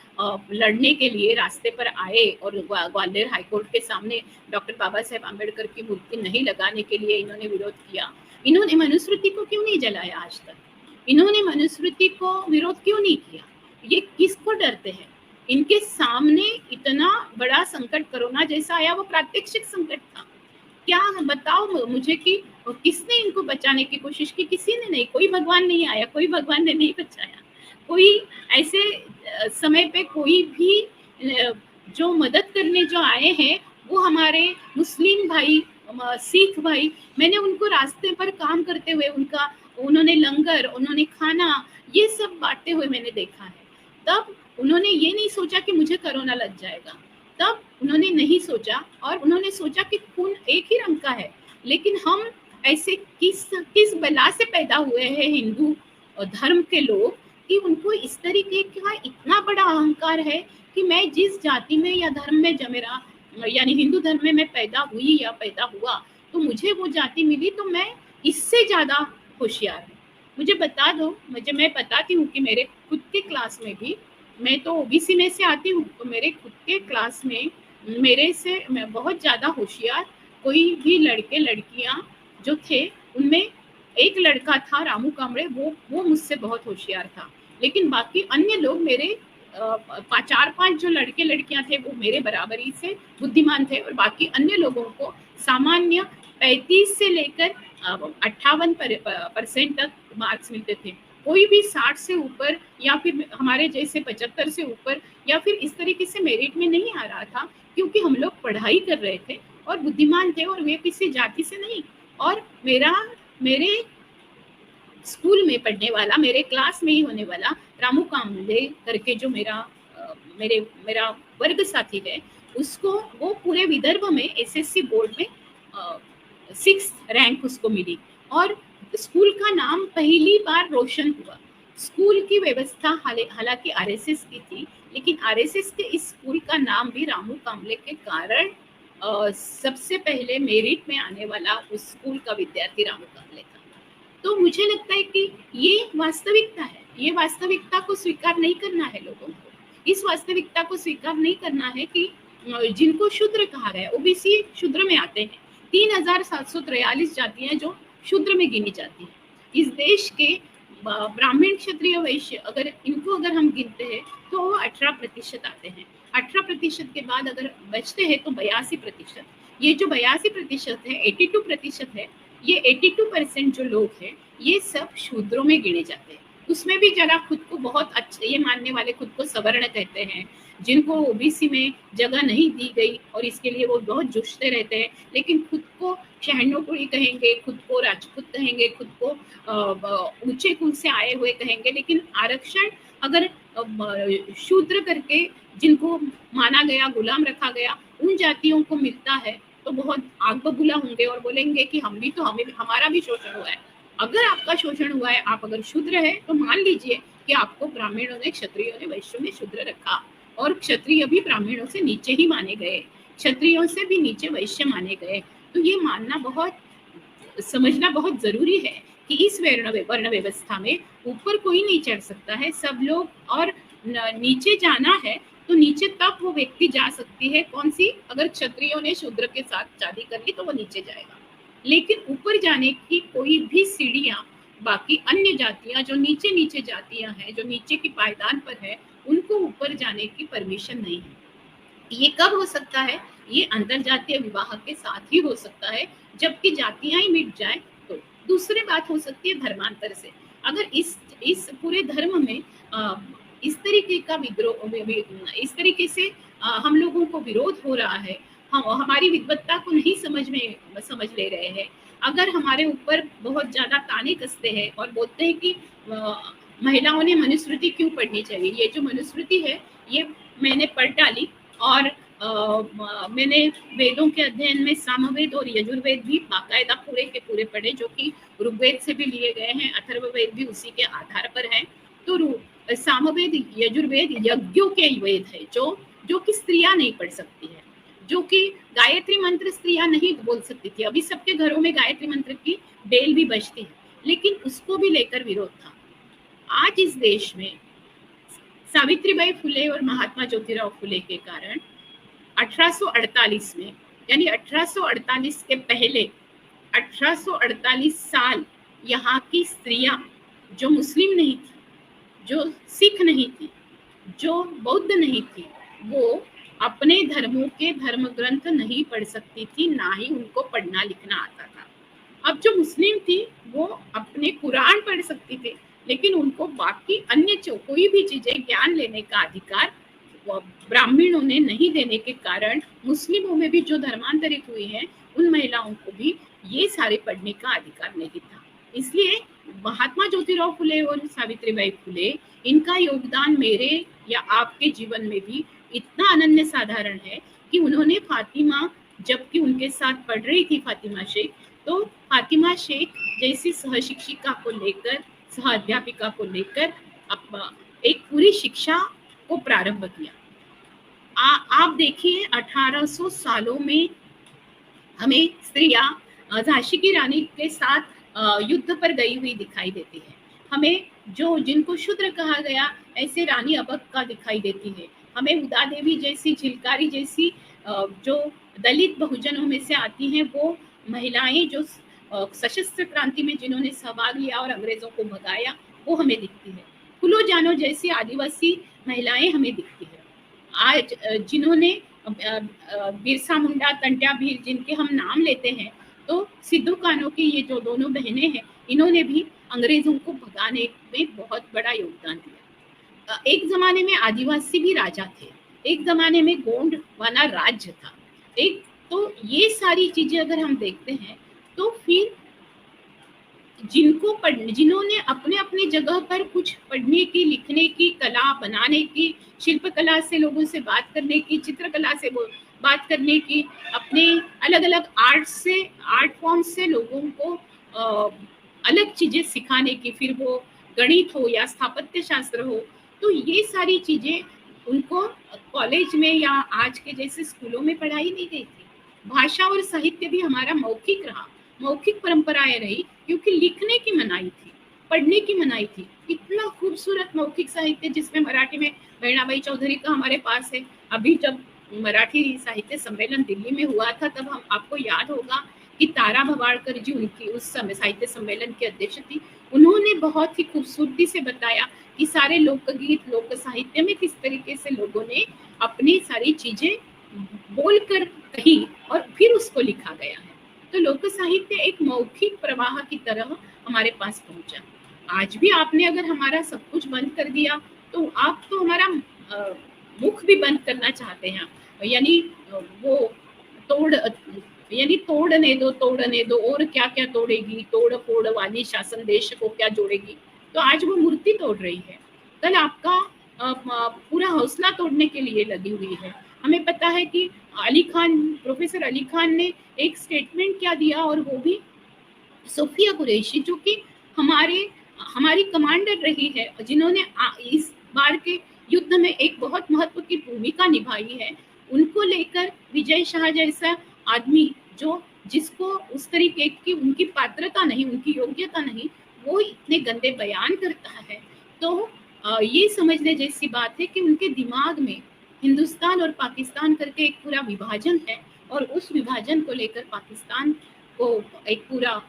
लड़ने के लिए रास्ते पर आए और ग्वालियर हाईकोर्ट के सामने डॉक्टर बाबा साहेब आम्बेडकर की मूर्ति नहीं लगाने के लिए इन्होंने विरोध किया, इन्होंने मनुस्मृति को क्यों नहीं जलाया आज तक? इन्होंने मनुस्मृति को विरोध क्यों नहीं किया? ये किसको डरते हैं? इनके सामने इतना बड़ा संकट कोरोना जैसा आया, वो प्रात्यक्षिक संकट था। क्या बताओ मुझे कि किसने इनको बचाने की कोशिश की? किसी ने नहीं, कोई भगवान नहीं आया, कोई भगवान ने नहीं बचाया। कोई ऐसे समय पे कोई भी जो मदद करने जो आए हैं वो हमारे मुस्लिम भाई, सिख भाई, मैंने उनको रास्ते पर काम करते हुए उन्होंने लंगर, उन्होंने खाना, ये सब बांटते हुए मैंने देखा है। तब उन्होंने ये नहीं सोचा कि मुझे कोरोना लग जाएगा, तब उन्होंने नहीं सोचा, और उन्होंने सोचा कि खून एक ही रंग का है। लेकिन हम ऐसे किस बला से पैदा हुए हैं हिंदू धर्म के लोग कि उनको इस तरीके का इतना बड़ा अहंकार है कि मैं जिस जाति में या धर्म में मेरा यानी हिंदू धर्म में मैं पैदा हुई या पैदा हुआ, तो मुझे वो जाति मिली, तो मैं इससे ज्यादा होशियार हूँ। मुझे बता दो, मैं बताती हूँ कि मेरे खुद के क्लास में भी, मैं तो ओबीसी में से आती हूँ, तो मेरे खुद के क्लास में मेरे से मैं बहुत ज्यादा होशियार कोई भी लड़के लड़कियां जो थे, उनमें एक लड़का था रामू कामड़े, वो मुझसे बहुत होशियार था। लेकिन बाकी अन्य लोग मेरे 4-5 जो लड़के लड़कियां थे वो मेरे बराबरी से बुद्धिमान थे, और बाकी अन्य लोगों को सामान्य 35 से लेकर 58% तक मार्क्स मिलते थे। कोई भी 60 से ऊपर या फिर हमारे जैसे 75 से ऊपर या फिर इस तरीके से मेरिट में नहीं आ रहा था, क्योंकि हम लोग पढ़ाई कर रहे थे और बुद्धिमान थे, और वे किसी जाति से नहीं। और मेरे स्कूल में पढ़ने वाला, मेरे क्लास में ही होने वाला रामू कामले करके जो मेरा वर्ग साथी है, उसको वो पूरे विदर्भ में एसएससी बोर्ड में 6th रैंक उसको मिली, और स्कूल का नाम पहली बार रोशन हुआ। स्कूल की व्यवस्था हालांकि आरएसएस की थी, लेकिन आरएसएस के इस स्कूल का नाम भी रामू कामले के कारण सबसे पहले मेरिट में आने वाला उस स्कूल का विद्यार्थी रामू कामले था। तो मुझे लगता है कि ये वास्तविकता है, ये वास्तविकता को स्वीकार नहीं करना है लोगों को। इस वास्तविकता को स्वीकार नहीं करना है कि जिनको शूद्र कहा गया, ओबीसी शूद्र में आते हैं, 3,743 जातियां जो शूद्र में गिनी जाती है। इस देश के ब्राह्मण क्षत्रिय वैश्य अगर हम गिनते हैं तो वो 18% आते हैं। 18% के बाद अगर बचते हैं तो 82%। ये जो 82% है, 82% है, ये 82% जो लोग हैं ये सब शूद्रों में गिने जाते हैं। उसमें भी जरा खुद को बहुत अच्छे ये मानने वाले खुद को सवर्ण कहते हैं, जिनको ओबीसी में जगह नहीं दी गई और इसके लिए वो बहुत जूझते रहते हैं, लेकिन खुद को शहनोपुरी कहेंगे, खुद को राजपूत कहेंगे, खुद को ऊंचे कुल से आए हुए कहेंगे। लेकिन आरक्षण अगर शूद्र करके जिनको माना गया, गुलाम रखा गया, उन जातियों को मिलता है तो बहुत आग बबूला होंगे और बोलेंगे कि हमारा भी शोषण हुआ है। अगर आपका शोषण हुआ है, आप अगर शूद्र है, तो मान लीजिए कि आपको ब्राह्मणों ने, क्षत्रियों ने, वैश्यों ने शूद्र रखा, और क्षत्रिय भी ब्राह्मणों से नीचे ही माने गए, क्षत्रियों से भी नीचे वैश्य माने गए। तो ये समझना बहुत जरूरी है कि इस वर्ण व्यवस्था में ऊपर कोई नहीं चढ़ सकता है, सब लोग, और नीचे जाना है तो नीचे तब वो व्यक्ति जा सकती है, कौन सी, अगर क्षत्रियों ने शूद्र के साथ शादी कर ली तो वो नीचे जाएगा। लेकिन ऊपर जाने की कोई भी सीढ़ियां बाकी अन्य जातियां जो नीचे जातियां हैं, जो नीचे की पायदान पर है, उनको ऊपर जाने की परमिशन नहीं है। ये कब हो सकता है? ये अंतर जातीय विवाह के साथ ही हो सकता है, जबकि जातियां ही मिट जाए तो दूसरी बात हो सकती है धर्मांतर से। अगर इस पूरे धर्म में इस तरीके का विद्रोह, इस तरीके से हम लोगों को विरोध हो रहा है, हम हमारी विद्वत्ता को नहीं समझ ले रहे हैं, अगर हमारे ऊपर बहुत ज्यादा ताने कसते हैं और बोलते हैं कि महिलाओं ने मनुस्मृति क्यों पढ़नी चाहिए, ये जो मनुस्मृति है ये मैंने पढ़ डाली और मैंने वेदों के अध्ययन में सामवेद और यजुर्वेद भी बाकायदा पूरे के पूरे पढ़े, जो कि ऋग्वेद से भी लिए गए हैं, अथर्ववेद भी उसी के आधार पर है। तो सामवेद यजुर्वेद यज्ञों के वेद है, जो कि स्त्रियां नहीं पढ़ सकती है, जो कि गायत्री मंत्र स्त्रियां नहीं बोल सकती थी। अभी सबके घरों में गायत्री मंत्र की बेल भी बजती है, लेकिन उसको भी लेकर विरोध था। आज इस देश में सावित्रीबाई फुले और महात्मा ज्योतिराव फुले के कारण 1848 में, यानी 1848 के पहले 1848 साल यहाँ की स्त्रियां जो मुस्लिम नहीं थी, जो सिख नहीं थी, जो बौद्ध नहीं थी, वो अपने धर्मों के धर्म ग्रंथ नहीं पढ़ सकती थी, ना ही उनको पढ़ना लिखना आता था। अब जो मुस्लिम थी वो अपने कुरान पढ़ सकती थी, लेकिन उनको बाकी अन्य कोई भी चीजें ज्ञान लेने का अधिकार ब्राह्मणों ने नहीं देने के कारण मुस्लिमों में भी जो धर्मांतरित हुई है उन महिलाओं को भी ये सारे पढ़ने का अधिकार नहीं था। इसलिए महात्मा ज्योतिराव फुले और सावित्रीबाई फुले, इनका योगदान मेरे या आपके जीवन में भी इतना अनन्य साधारण है कि उन्होंने फातिमा, जबकि उनके साथ पढ़ रही थी फातिमा शेख, तो फातिमा शेख जैसी सहशिक्षिका को लेकर, सह अध्यापिका को लेकर एक पूरी शिक्षा को प्रारंभ किया। आप देखिए 1800 सालों में हमें स्त्रियां झांसी की रानी के साथ युद्ध पर गई हुई दिखाई देती है। हमें जिनको शूद्र कहा गया ऐसे रानी अबक्का दिखाई देती है। हमें उदा देवी जैसी, झिलकारी जैसी जो दलित बहुजनों में से आती हैं, वो महिलाएं जो सशस्त्र क्रांति में जिन्होंने सहभाग लिया और अंग्रेजों को भगाया, वो हमें दिखती है। फूलो जानो जैसी आदिवासी महिलाएं हमें दिखती है। आज जिन्होंने बिरसा मुंडा, तंट्या भील, जिनके हम नाम लेते हैं, तो सिद्धू कान्हो की ये जो दोनों बहनें हैं, इन्होंने भी अंग्रेजों को भगाने में बहुत बड़ा योगदान दिया। एक जमाने में आदिवासी भी राजा थे, एक जमाने में गोंडवाना राज्य था। तो ये सारी चीजें अगर हम देखते हैं तो फिर जिन्होंने अपने अपने जगह पर कुछ पढ़ने की, लिखने की, कला बनाने की, शिल्प कला से लोगों से बात करने की, चित्रकला से बात करने की, अपने अलग अलग आर्ट फॉर्म से लोगों को अलग चीजें सिखाने की, फिर वो गणित हो या स्थापत्य शास्त्र हो, तो ये सारी चीजें उनको कॉलेज में या आज के जैसे स्कूलों में पढ़ाई नहीं गई थी। भाषा और साहित्य भी हमारा मौखिक रहा, मौखिक परंपराएं रही, क्योंकि लिखने की मनाही थी, पढ़ने की मनाही थी। इतना खूबसूरत मौखिक साहित्य जिसमें मराठी में बहनाबाई चौधरी का हमारे पास है। अभी जब मराठी साहित्य सम्मेलन दिल्ली में हुआ था, तब आपको याद होगा कि तारा भवाड़कर जी उनकी उस समय साहित्य सम्मेलन की अध्यक्ष थी। उन्होंने बहुत ही खूबसूरती से बताया कि सारे लोकगीत, लोक साहित्य में किस तरीके से लोगों ने अपनी सारी चीजें बोलकर कही और फिर उसको लिखा गया है। तो लोक साहित्य एक मौखिक प्रवाह की तरह हमारे पास पहुंचा। आज भी आपने अगर हमारा सब कुछ बंद कर दिया तो आप तो हमारा मुख भी बंद करना चाहते हैं, यानी वो तोड़ने दो और क्या क्या तोड़ेगी, तोड़ फोड़ वाली शासन देश को क्या जोड़ेगी। तो आज वो मूर्ति तोड़ रही है, कल आपका पूरा हौसला तोड़ने के लिए लगी हुई है। हमें पता है कि प्रोफेसर अली खान ने एक स्टेटमेंट क्या दिया, और वो भी सोफिया कुरैशी, जो कि हमारी कमांडर रही है, जिन्होंने इस बार के युद्ध में एक बहुत महत्व की भूमिका निभाई है, उनको लेकर विजय शाह जैसा आदमी जिसको उस तरीके की उनकी पात्रता नहीं, उनकी योग्यता नहीं, वो इतने गंदे बयान करता है। तो ये समझने जैसी बात है कि उनके दिमाग में हिंदुस्तान और पाकिस्तान करके एक पूरा विभाजन है, और उस विभाजन को लेकर पाकिस्तान को एक पूरा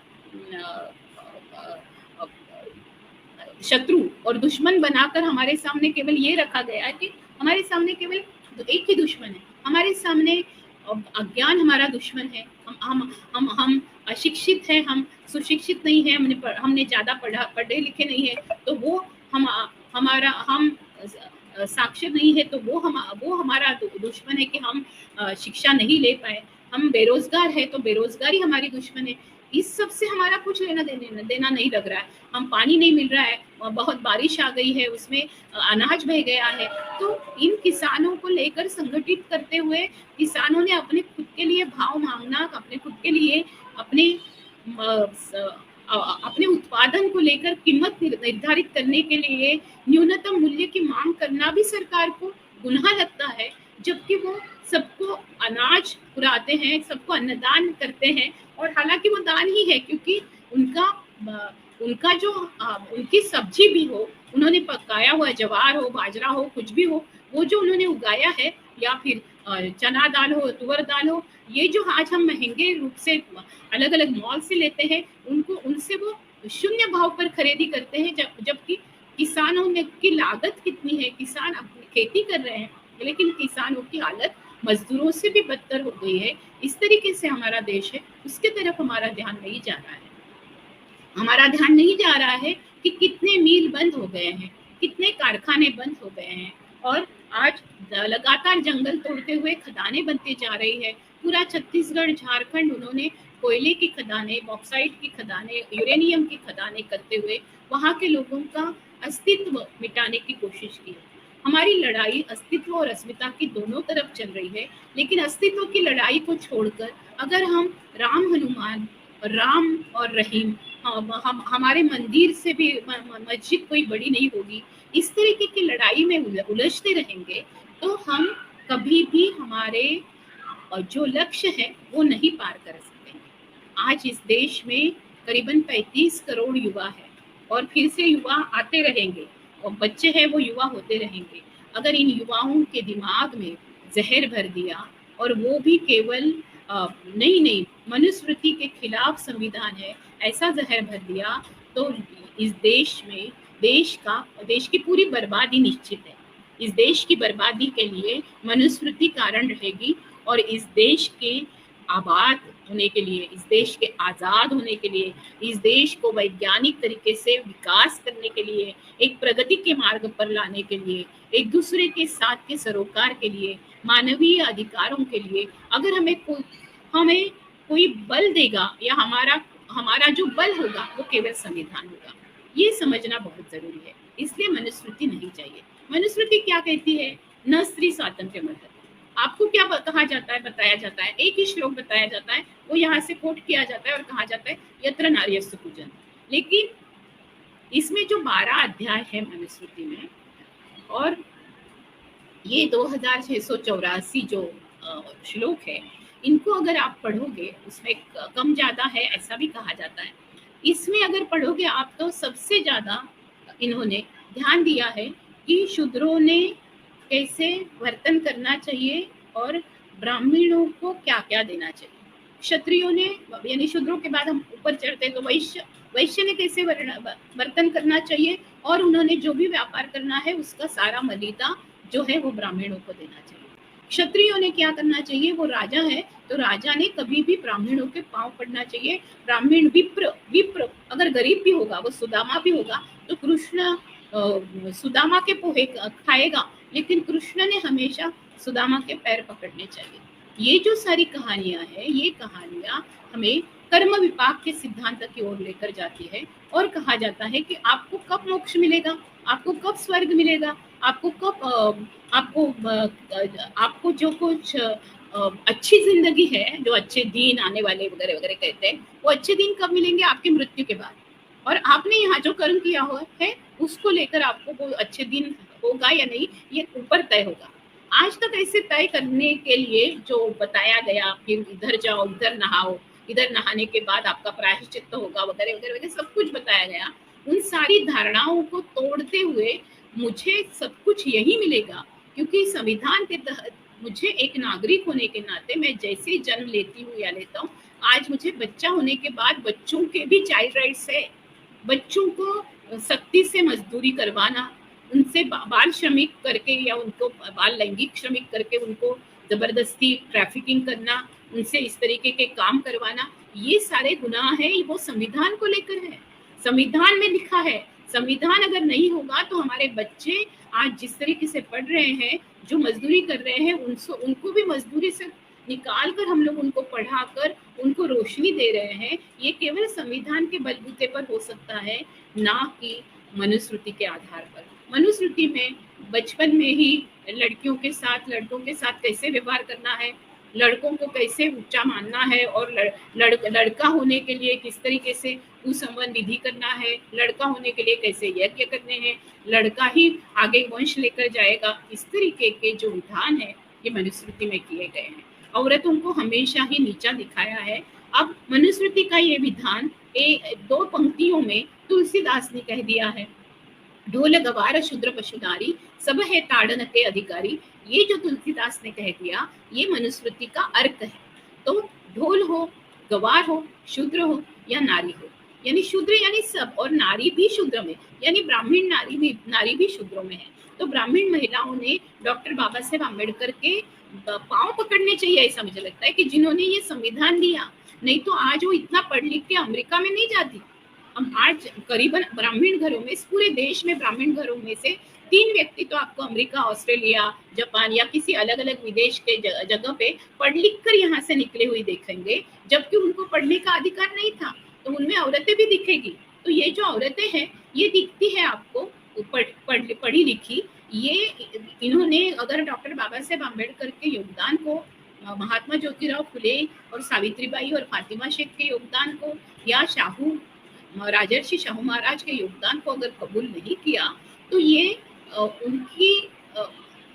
शत्रु और दुश्मन बनाकर हमारे सामने केवल ये रखा गया है कि हमारे सामने केवल एक ही दुश्मन है। हमारे सामने अज्ञान हमारा दुश्मन है, हम अशिक्षित हैं, हम सुशिक्षित नहीं है, हमने ज़्यादा पढ़े लिखे नहीं है, तो वो हम हमारा हम साक्षर नहीं है, तो वो हमारा दुश्मन है कि हम शिक्षा नहीं ले पाए। हम बेरोजगार है तो बेरोजगारी हमारी दुश्मन है। इस सब से हमारा कुछ लेना देना नहीं लग रहा है। हम पानी नहीं मिल रहा है, बहुत बारिश आ गई है, उसमें अनाज बह गया है। तो इन किसानों को लेकर संगठित करते हुए किसानों ने अपने खुद के लिए भाव मांगना, अपने खुद के लिए अपने अपने उत्पादन को लेकर कीमत निर्धारित करने के लिए न्यूनतम मूल्य की मांग करना भी सरकार को गुनाह लगता है, जबकि वो सबको अनाज पुराते हैं, सबको अन्नदान करते हैं। और हालांकि वो दान ही है, क्योंकि उनका उनका जो उनकी सब्जी भी हो, उन्होंने पकाया हुआ ज्वार हो, बाजरा हो, कुछ भी हो, वो जो उन्होंने उगाया है, या फिर चना दाल हो, तुअर दाल हो, ये जो आज हम महंगे रूप से अलग अलग मॉल से लेते हैं, उनसे वो शून्य भाव पर खरीदी करते हैं, जबकि किसानों ने की लागत कितनी है। किसान अपनी खेती कर रहे हैं, लेकिन किसानों की हालत मजदूरों से भी बदतर हो गई है। इस तरीके से हमारा देश है, उसके तरफ हमारा ध्यान नहीं जा रहा है। हमारा ध्यान नहीं जा रहा है कि कितने मील बंद हो गए हैं, कितने कारखाने बंद हो गए हैं, और आज लगातार जंगल तोड़ते हुए खदानें बनती जा रही है। पूरा छत्तीसगढ़, झारखंड उन्होंने कोयले की खदानें, बॉक्साइट की खदानें, यूरेनियम की खदानें करते हुए वहाँ के लोगों का अस्तित्व मिटाने की कोशिश की है। हमारी लड़ाई अस्तित्व और अस्मिता की दोनों तरफ चल रही है, लेकिन अस्तित्व की लड़ाई को छोड़कर अगर हम राम हनुमान, राम और रहीम, हम हमारे मंदिर से भी मस्जिद कोई बड़ी नहीं होगी, इस तरीके की लड़ाई में उलझते रहेंगे, तो हम कभी भी हमारे जो लक्ष्य है वो नहीं पार कर सकते। आज इस देश में करीबन 35 करोड़ युवा है, और फिर से युवा आते रहेंगे, और बच्चे हैं वो युवा होते रहेंगे। अगर इन युवाओं के दिमाग में जहर भर दिया, और वो भी केवल नहीं मनुस्मृति के खिलाफ संविधान है ऐसा जहर भर दिया, तो इस देश में देश की पूरी बर्बादी निश्चित है। इस देश की बर्बादी के लिए मनुस्मृति कारण रहेगी, और इस देश के आबाद होने के लिए, इस देश के आज़ाद होने के लिए, इस देश को वैज्ञानिक तरीके से विकास करने के लिए, एक प्रगति के मार्ग पर लाने के लिए, एक दूसरे के साथ के सरोकार के लिए, मानवीय अधिकारों के लिए, अगर हमें कोई बल देगा, या हमारा जो बल होगा वो केवल संविधान होगा, ये समझना बहुत जरूरी है। इसलिए मनुस्मृति नहीं चाहिए। मनुस्मृति क्या कहती है? न स्त्री स्वातंत्र्य मर्द। आपको क्या कहा जाता है, बताया जाता है, एक ही श्लोक बताया जाता है, वो यहाँ से कोट किया जाता है और कहा जाता है यत्र नार्यस्तु पूजन। लेकिन इसमें जो 12 अध्याय है मनुस्मृति में, और ये 2684 जो श्लोक है, इनको अगर आप पढ़ोगे, उसमें कम ज्यादा है ऐसा भी कहा जाता है, इसमें अगर पढ़ोगे आप तो सबसे ज्यादा इन्होंने ध्यान दिया है कि शूद्रों ने कैसे वर्तन करना चाहिए और ब्राह्मणों को क्या क्या देना चाहिए। क्षत्रियों ने, यानी शूद्रों के बाद हम ऊपर चढ़ते तो वैश्य ने कैसे वर्तन करना चाहिए, और उन्होंने जो भी व्यापार करना है उसका सारा मलिदा जो है वो ब्राह्मणों को देना चाहिए। क्षत्रियों ने क्या करना चाहिए, वो राजा है तो राजा ने कभी भी ब्राह्मणों के पांव पड़ना चाहिए। ब्राह्मण विप्र अगर गरीब भी होगा, वो सुदामा भी होगा, तो कृष्ण सुदामा के पोहे खाएगा, लेकिन कृष्ण ने हमेशा सुदामा के पैर पकड़ने चाहिए। ये जो सारी कहानियां हैं, ये कहानियां हमें कर्म विपाक के सिद्धांत की ओर लेकर जाती है, और कहा जाता है कि आपको कब मोक्ष मिलेगा, आपको कब स्वर्ग मिलेगा, आपको कब आपको जो कुछ अच्छी जिंदगी है, जो अच्छे दिन आने वाले वगैरह वगैरह कहते हैं, वो अच्छे दिन कब मिलेंगे? आपके मृत्यु के बाद। और आपने यहाँ जो कर्म किया हुआ है उसको लेकर आपको वो अच्छे दिन होगा या नहीं, ये ऊपर तय होगा। आज तक ऐसे तय करने के लिए जो बताया गया, फिर इधर जाओ, इधर नहाओ, इधर नहाने के बाद आपका प्रायश्चित्त होगा वगैरह वगैरह वगैरह, सब कुछ बताया गया। उन सारी धारणाओं को तोड़ते हुए मुझे सब कुछ यही मिलेगा, क्योंकि संविधान के तहत मुझे एक नागरिक होने के नाते मैं जैसे जन्म लेती हूँ या लेता हूँ, आज मुझे बच्चा होने के बाद बच्चों के भी चाइल्ड राइट्स है। बच्चों को सख्ती से मजदूरी करवाना, उनसे बाल श्रमिक करके या उनको बाल लैंगिक श्रमिक करके उनको जबरदस्ती ट्रैफिकिंग करना, उनसे इस तरीके के काम करवाना, ये सारे गुनाह है वो संविधान को लेकर है, संविधान में लिखा है। संविधान अगर नहीं होगा तो हमारे बच्चे आज जिस तरीके से पढ़ रहे हैं, जो मजदूरी कर रहे हैं, उनको भी मजदूरी से निकाल कर हम लोग उनको पढ़ाकर उनको रोशनी दे रहे हैं। ये केवल संविधान के बलबूते पर हो सकता है, ना कि मनुस्मृति के आधार पर। मनुस्मृति में बचपन में ही लड़कियों के साथ लड़कों के साथ कैसे व्यवहार करना है, लड़कों को कैसे ऊंचा मानना है, और लड़का होने के लिए किस तरीके से कुसंबंध विधि करना है, लड़का होने के लिए कैसे यज्ञ करने हैं, लड़का ही आगे वंश लेकर जाएगा, इस तरीके के जो विधान है ये मनुस्मृति में किए गए हैं। औरतों को हमेशा ही नीचा दिखाया है। अब मनुस्मृति का ये विधान 2 पंक्तियों में तुलसीदास ने कह दिया है, ढोल गवार शूद्र पशु नारी सब है ताड़न के अधिकारी। ये जो तुलसीदास ने कह दिया ये मनुस्मृति का अर्थ है। तो ढोल हो, गवार हो, शूद्र हो या नारी हो, यानी शूद्र यानी सब, और नारी भी शूद्र में, यानी ब्राह्मण नारी भी शूद्रों में है। तो ब्राह्मण महिलाओं ने डॉक्टर बाबा साहेब आम्बेडकर के पांव पकड़ने चाहिए, ऐसा मुझे लगता है, कि जिन्होंने ये संविधान दिया। नहीं तो आज वो इतना पढ़ लिख के अमेरिका में नहीं जाती। हम आज करीबन ब्राह्मण घरों में, इस पूरे देश में ब्राह्मण घरों में से 3 व्यक्ति तो आपको अमेरिका, ऑस्ट्रेलिया, जापान या किसी अलग अलग विदेश के जगह पे पढ़ लिख कर यहाँ से निकले हुए देखेंगे, जबकि उनको पढ़ने का अधिकार नहीं था। तो उनमें औरतें भी दिखेगी। तो ये जो औरतें हैं ये दिखती है आपको पढ़ी लिखी। ये इन्होंने अगर डॉक्टर बाबा साहेब आम्बेडकर के योगदान को, महात्मा ज्योतिराव फुले और सावित्रीबाई और फातिमा शेख के योगदान को, या राजर्षि शाहू महाराज के योगदान को अगर कबूल नहीं किया, तो ये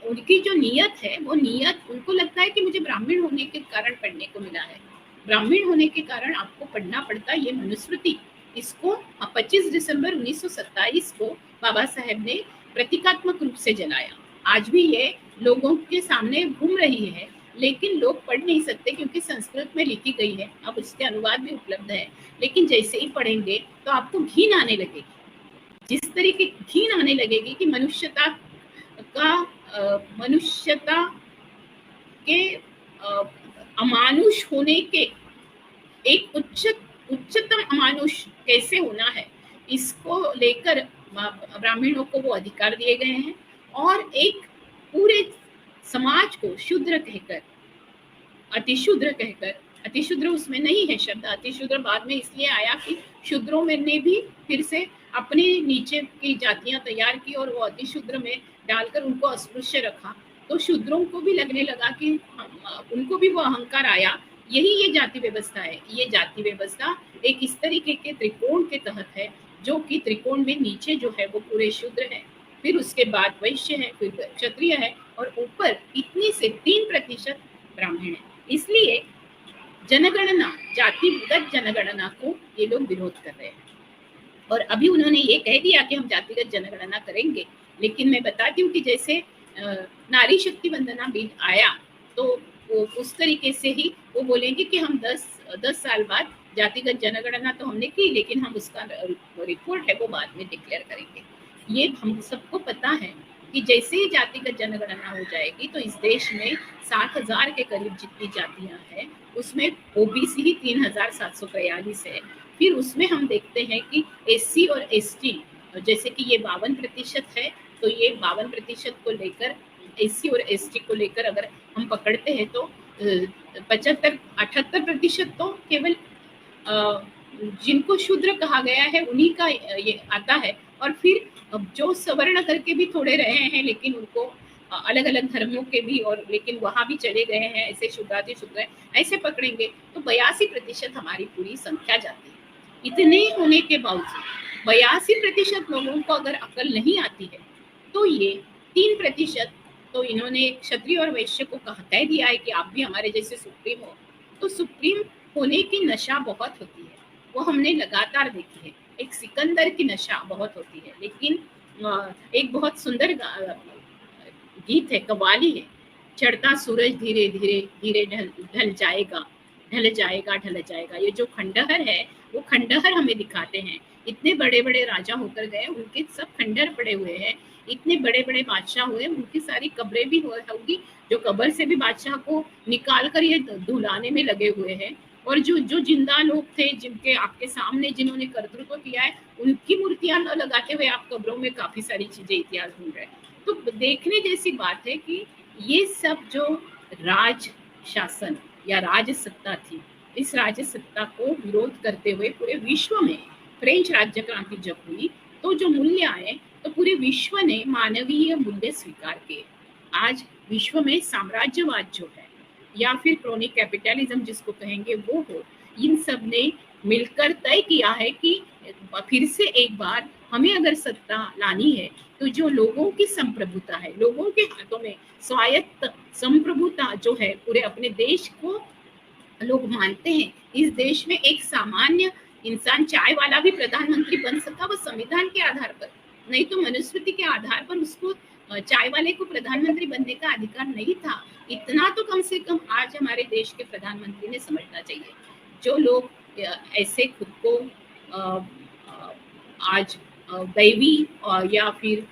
उनकी जो नियत है, वो नियत, उनको लगता है कि मुझे ब्राह्मण होने के कारण पढ़ने को मिला है, ब्राह्मण होने के कारण आपको पढ़ना पड़ता है। ये मनुस्मृति, इसको 25 दिसंबर 1927 को बाबा साहेब ने प्रतीकात्मक रूप से जलाया। आज भी ये लोगों के सामने घूम रही है, लेकिन लोग पढ़ नहीं सकते क्योंकि संस्कृत में लिखी गई है। अब उसके अनुवाद भी उपलब्ध है, लेकिन जैसे ही पढ़ेंगे तो आपको घिन आने लगेगी। जिस तरीके घिन आने लगेगी कि मनुष्यता के अमानुष होने के, एक उच्चतम अमानुष कैसे होना है, इसको लेकर ब्राह्मणों को वो अधिकार दिए गए हैं। और एक पूरे समाज को शूद्र कहकर, अतिशूद्र कहकर, अतिशूद्र उसमें नहीं है शब्द, अतिशूद्र बाद में इसलिए आया कि शूद्रों में ने भी फिर से अपने नीचे की जातियां तैयार की और वो अतिशूद्र में डालकर उनको अस्पृश्य रखा। तो शूद्रों को भी लगने लगा कि उनको भी वो अहंकार आया। यही ये जाति व्यवस्था है। ये जाति व्यवस्था एक इस तरीके के त्रिकोण के तहत है, जो कि त्रिकोण में नीचे जो है वो पूरे शूद्र है, फिर उसके बाद वैश्य है, फिर क्षत्रिय है, और ऊपर इतनी से 3% ब्राह्मण है। इसलिए जनगणना, जातिगत जनगणना को ये लोग विरोध कर रहे हैं। और अभी उन्होंने ये कह दिया कि हम जातिगत जनगणना करेंगे, लेकिन मैं बताती हूँ कि जैसे नारी शक्ति वंदना बिल आया तो वो उस तरीके से ही वो बोलेंगे कि हम 10 साल बाद जातिगत जनगणना तो हमने की, लेकिन हम उसका रिपोर्ट है वो बाद में डिक्लेयर करेंगे। ये हम सबको पता है कि जैसे ही जातिगत जनगणना हो जाएगी तो इस देश में 7,000 के करीब जितनी जातियां हैं उसमें ओबीसी ही 3,743 है। फिर उसमें हम देखते हैं कि एससी और एसटी, जैसे कि ये 52% है, तो ये 52% को लेकर, एससी और एसटी को लेकर अगर हम पकड़ते हैं तो 75-78% तो केवल जिनको शूद्र कहा गया है उन्हीं का ये आता है। और फिर जो सवर्ण करके भी थोड़े रहे हैं, लेकिन उनको अलग अलग धर्मों के भी, और लेकिन वहां भी चले गए हैं, ऐसे शूद्राति शूद्र ऐसे पकड़ेंगे तो 82% हमारी पूरी संख्या जाती है। इतने होने के बावजूद 82% लोगों को अगर अकल नहीं आती है, तो ये 3% तो इन्होंने क्षत्रिय और वैश्य को कह दिया है कि आप भी हमारे जैसे सुप्रीम हो। तो सुप्रीम होने की नशा बहुत होती है, वो हमने लगातार देखी है। एक सिकंदर की नशा बहुत होती है, लेकिन एक बहुत सुंदर गीत है, कव्वाली है, चढ़ता सूरज धीरे धीरे धीरे ढल जाएगा, ढल जाएगा, ढल जाएगा। ये जो खंडहर है वो खंडहर हमें दिखाते हैं। इतने बड़े बड़े राजा होकर गए, उनके सब खंडहर पड़े हुए हैं। इतने बड़े बड़े बादशाह हुए, उनकी सारी कब्रें भी होगी, जो कब्र से भी बादशाह को निकाल कर ये धुलाने में लगे हुए हैं। और जो जो जिंदा लोग थे, जिनके आपके सामने जिन्होंने कर्तृत्व किया है, उनकी मूर्तियां न लगाते हुए आप कब्रों में काफी सारी चीजें इतिहास ढूंढ रहे हैं। तो देखने जैसी बात है कि ये सब जो राज शासन या राज सत्ता थी, इस राज्य सत्ता को विरोध करते हुए पूरे विश्व में फ्रेंच राज्य क्रांति जब हुई, तो जो मूल्य आए, तो पूरे विश्व ने मानवीय मूल्य स्वीकार किए। आज विश्व में साम्राज्यवाद जो है या फिर क्रोनिक कैपिटलिज्म जिसको कहेंगे वो हो, इन सब ने मिलकर तय किया है कि फिर से एक बार हमें अगर सत्ता लानी है, तो जो लोगों की संप्रभुता है, लोगों के हाथों में स्वायत्त संप्रभुता जो है, पूरे अपने देश को लोग मानते हैं इस देश में एक सामान्य इंसान, चाय वाला भी प्रधानमंत्री बन सकता, वो संविधान के आधार पर, नहीं तो मनुस्मृति के आधार पर उसको चाय वाले को प्रधानमंत्री बनने का अधिकार नहीं था। इतना तो कम से कम आज हमारे देश के प्रधानमंत्री ने समझना चाहिए। जो लोग ऐसे खुद को आज दैवी या फिर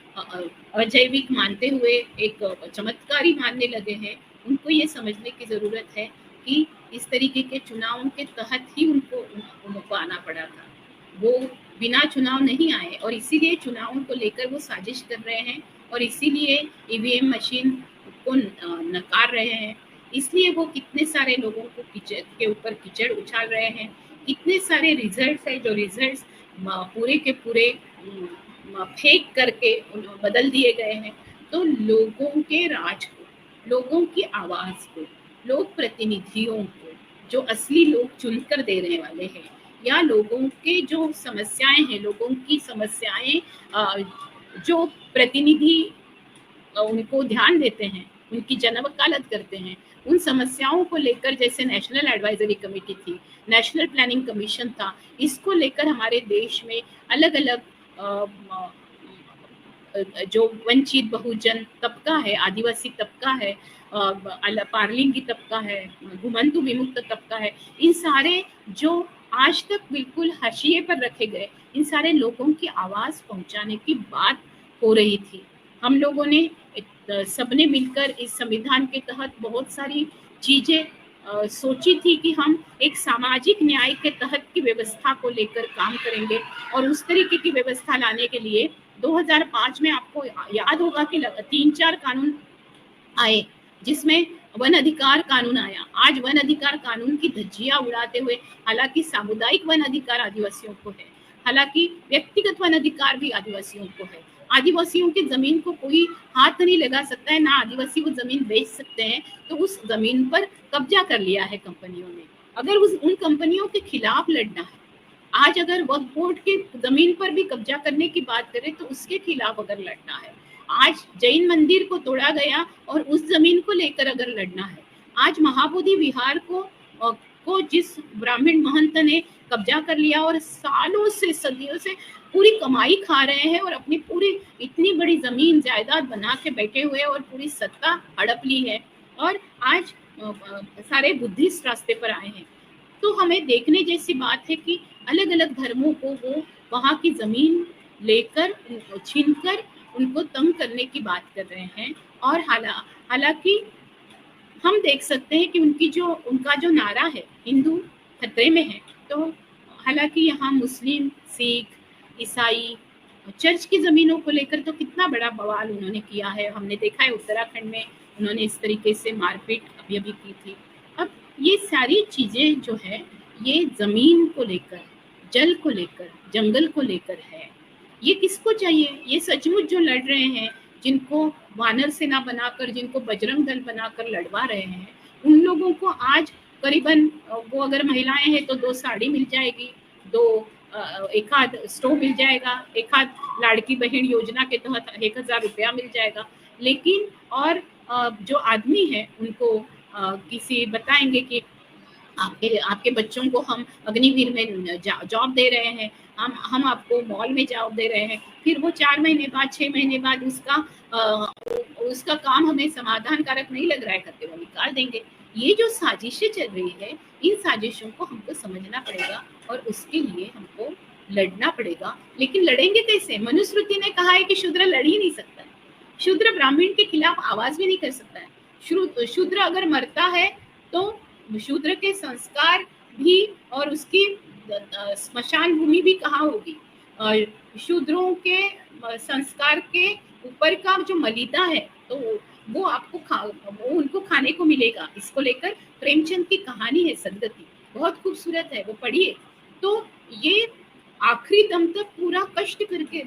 अजैविक मानते हुए एक चमत्कारी मानने लगे हैं, उनको ये समझने की जरूरत है कि इस तरीके के चुनावों के तहत ही उनको आना पड़ा था। वो बिना चुनाव नहीं आए और इसीलिए चुनावों को लेकर वो साजिश कर रहे हैं और इसीलिए ईवीएम मशीन को नकार रहे हैं। इसलिए वो कितने सारे लोगों को कीचड़ के ऊपर कीचड़ उछाल रहे हैं। कितने सारे रिजल्ट्स है जो रिजल्ट्स पूरे के पूरे फेक करके बदल दिए गए हैं। तो लोगों के राज को, लोगों की आवाज को, लोक प्रतिनिधियों को, जो असली लोग चुनकर देने वाले हैं, या लोगों के जो समस्याएं हैं, लोगों की समस्याएं जो प्रतिनिधि उनको ध्यान देते हैं, उनकी जन वकालत करते हैं, उन समस्याओं को लेकर, जैसे नेशनल एडवाइजरी कमेटी थी, नेशनल प्लानिंग कमीशन था, इसको लेकर हमारे देश में अलग अलग जो वंचित बहुजन तबका है, आदिवासी तबका है, पारलिंगी तबका है, घुमंतु विमुक्त तबका है, इन सारे जो आज तक बिल्कुल हाशिए पर रखे गए, इन सारे लोगों की आवाज पहुंचाने की बात हो रही थी। हम लोगों ने सबने मिलकर इस संविधान के तहत बहुत सारी चीजें सोची थी कि हम एक सामाजिक न्याय के तहत की व्यवस्था को लेकर काम करेंगे, और उस तरीके की व्यवस्था लाने के लिए 2005 में आपको याद होगा कि 3-4 कानून आए, जिसमें वन अधिकार कानून आया। आज वन अधिकार कानून की धज्जियां उड़ाते हुए, हालांकि सामुदायिक वन अधिकार आदिवासियों को है, हालांकि व्यक्तिगत वन अधिकार भी आदिवासियों को है। आदिवासियों की जमीन को कोई हाथ नहीं लगा सकता है, ना आदिवासी वो जमीन बेच सकते हैं। तो उस जमीन पर कब्जा कर लिया है कंपनियों ने। अगर उन कंपनियों के खिलाफ लड़ना है, आज अगर वक्फ बोर्ड की जमीन पर भी कब्जा करने की बात करें तो उसके खिलाफ अगर लड़ना है, आज जैन मंदिर को तोड़ा गया और उस जमीन को लेकर अगर लड़ना है, आज महाबोधि विहार को जिस ब्राह्मण महंत ने कब्जा कर लिया और सालों से, सदियों से पूरी कमाई खा रहे हैं और अपनी पूरी इतनी बड़ी जमीन जायदाद बना के बैठे हुए और पूरी सत्ता हड़प ली है, और आज सारे बुद्धिस्ट रास्ते पर आए हैं। तो हमें देखने जैसी बात है कि अलग अलग धर्मों को वो वहाँ की जमीन लेकर, छीनकर उनको तंग करने की बात कर रहे हैं। और हालांकि हम देख सकते हैं कि उनका जो नारा है, हिंदू खतरे में है, तो हालांकि यहाँ मुस्लिम, सिख, ईसाई, चर्च की जमीनों को लेकर तो कितना बड़ा बवाल उन्होंने किया है। हमने देखा है उत्तराखंड में उन्होंने इस तरीके से मारपीट अभी की थी। अब ये सारी चीजें जो है, ये जमीन को लेकर, जल को लेकर, जंगल को लेकर है। ये किसको चाहिए? ये सचमुच जो लड़ रहे हैं, जिनको वानर सेना बनाकर, जिनको बजरंग दल बनाकर लड़वा रहे हैं, उन लोगों को आज करीबन, वो अगर महिलाएं हैं तो 2 साड़ी मिल जाएगी, 2 एक आध स्टोव मिल जाएगा, एक आध लाड़की बहन योजना के तहत 1000 रुपया मिल जाएगा। लेकिन और जो आदमी है उनको किसी बताएंगे कि आपके बच्चों को हम अग्निवीर में जॉब दे रहे हैं, हम आपको मॉल में जॉब दे रहे हैं, फिर वो 4 महीने बाद, 6 महीने बाद उसका काम हमें समाधान कारक नहीं लग रहा है करके वो निकाल देंगे। ये जो साजिशें चल रही है, इन साजिशों को हमको समझना पड़ेगा और उसके लिए हमको लड़ना पड़ेगा। लेकिन लड़ेंगे कैसे? मनुस्मृति ने कहा है कि शूद्र लड़ ही नहीं सकता है, शूद्र ब्राह्मण के खिलाफ आवाज भी नहीं कर सकता है। शूद्र अगर मरता है तो शूद्र के संस्कार भी और उसकी स्मशान भूमि भी कहाँ होगी? शूद्रों के संस्कार के ऊपर का जो मलिदा है, तो वो आपको वो उनको खाने को मिलेगा। इसको लेकर प्रेमचंद की कहानी है सदगति, बहुत खूबसूरत है, वो पढ़िए। तो ये आखिरी दम तक पूरा कष्ट करके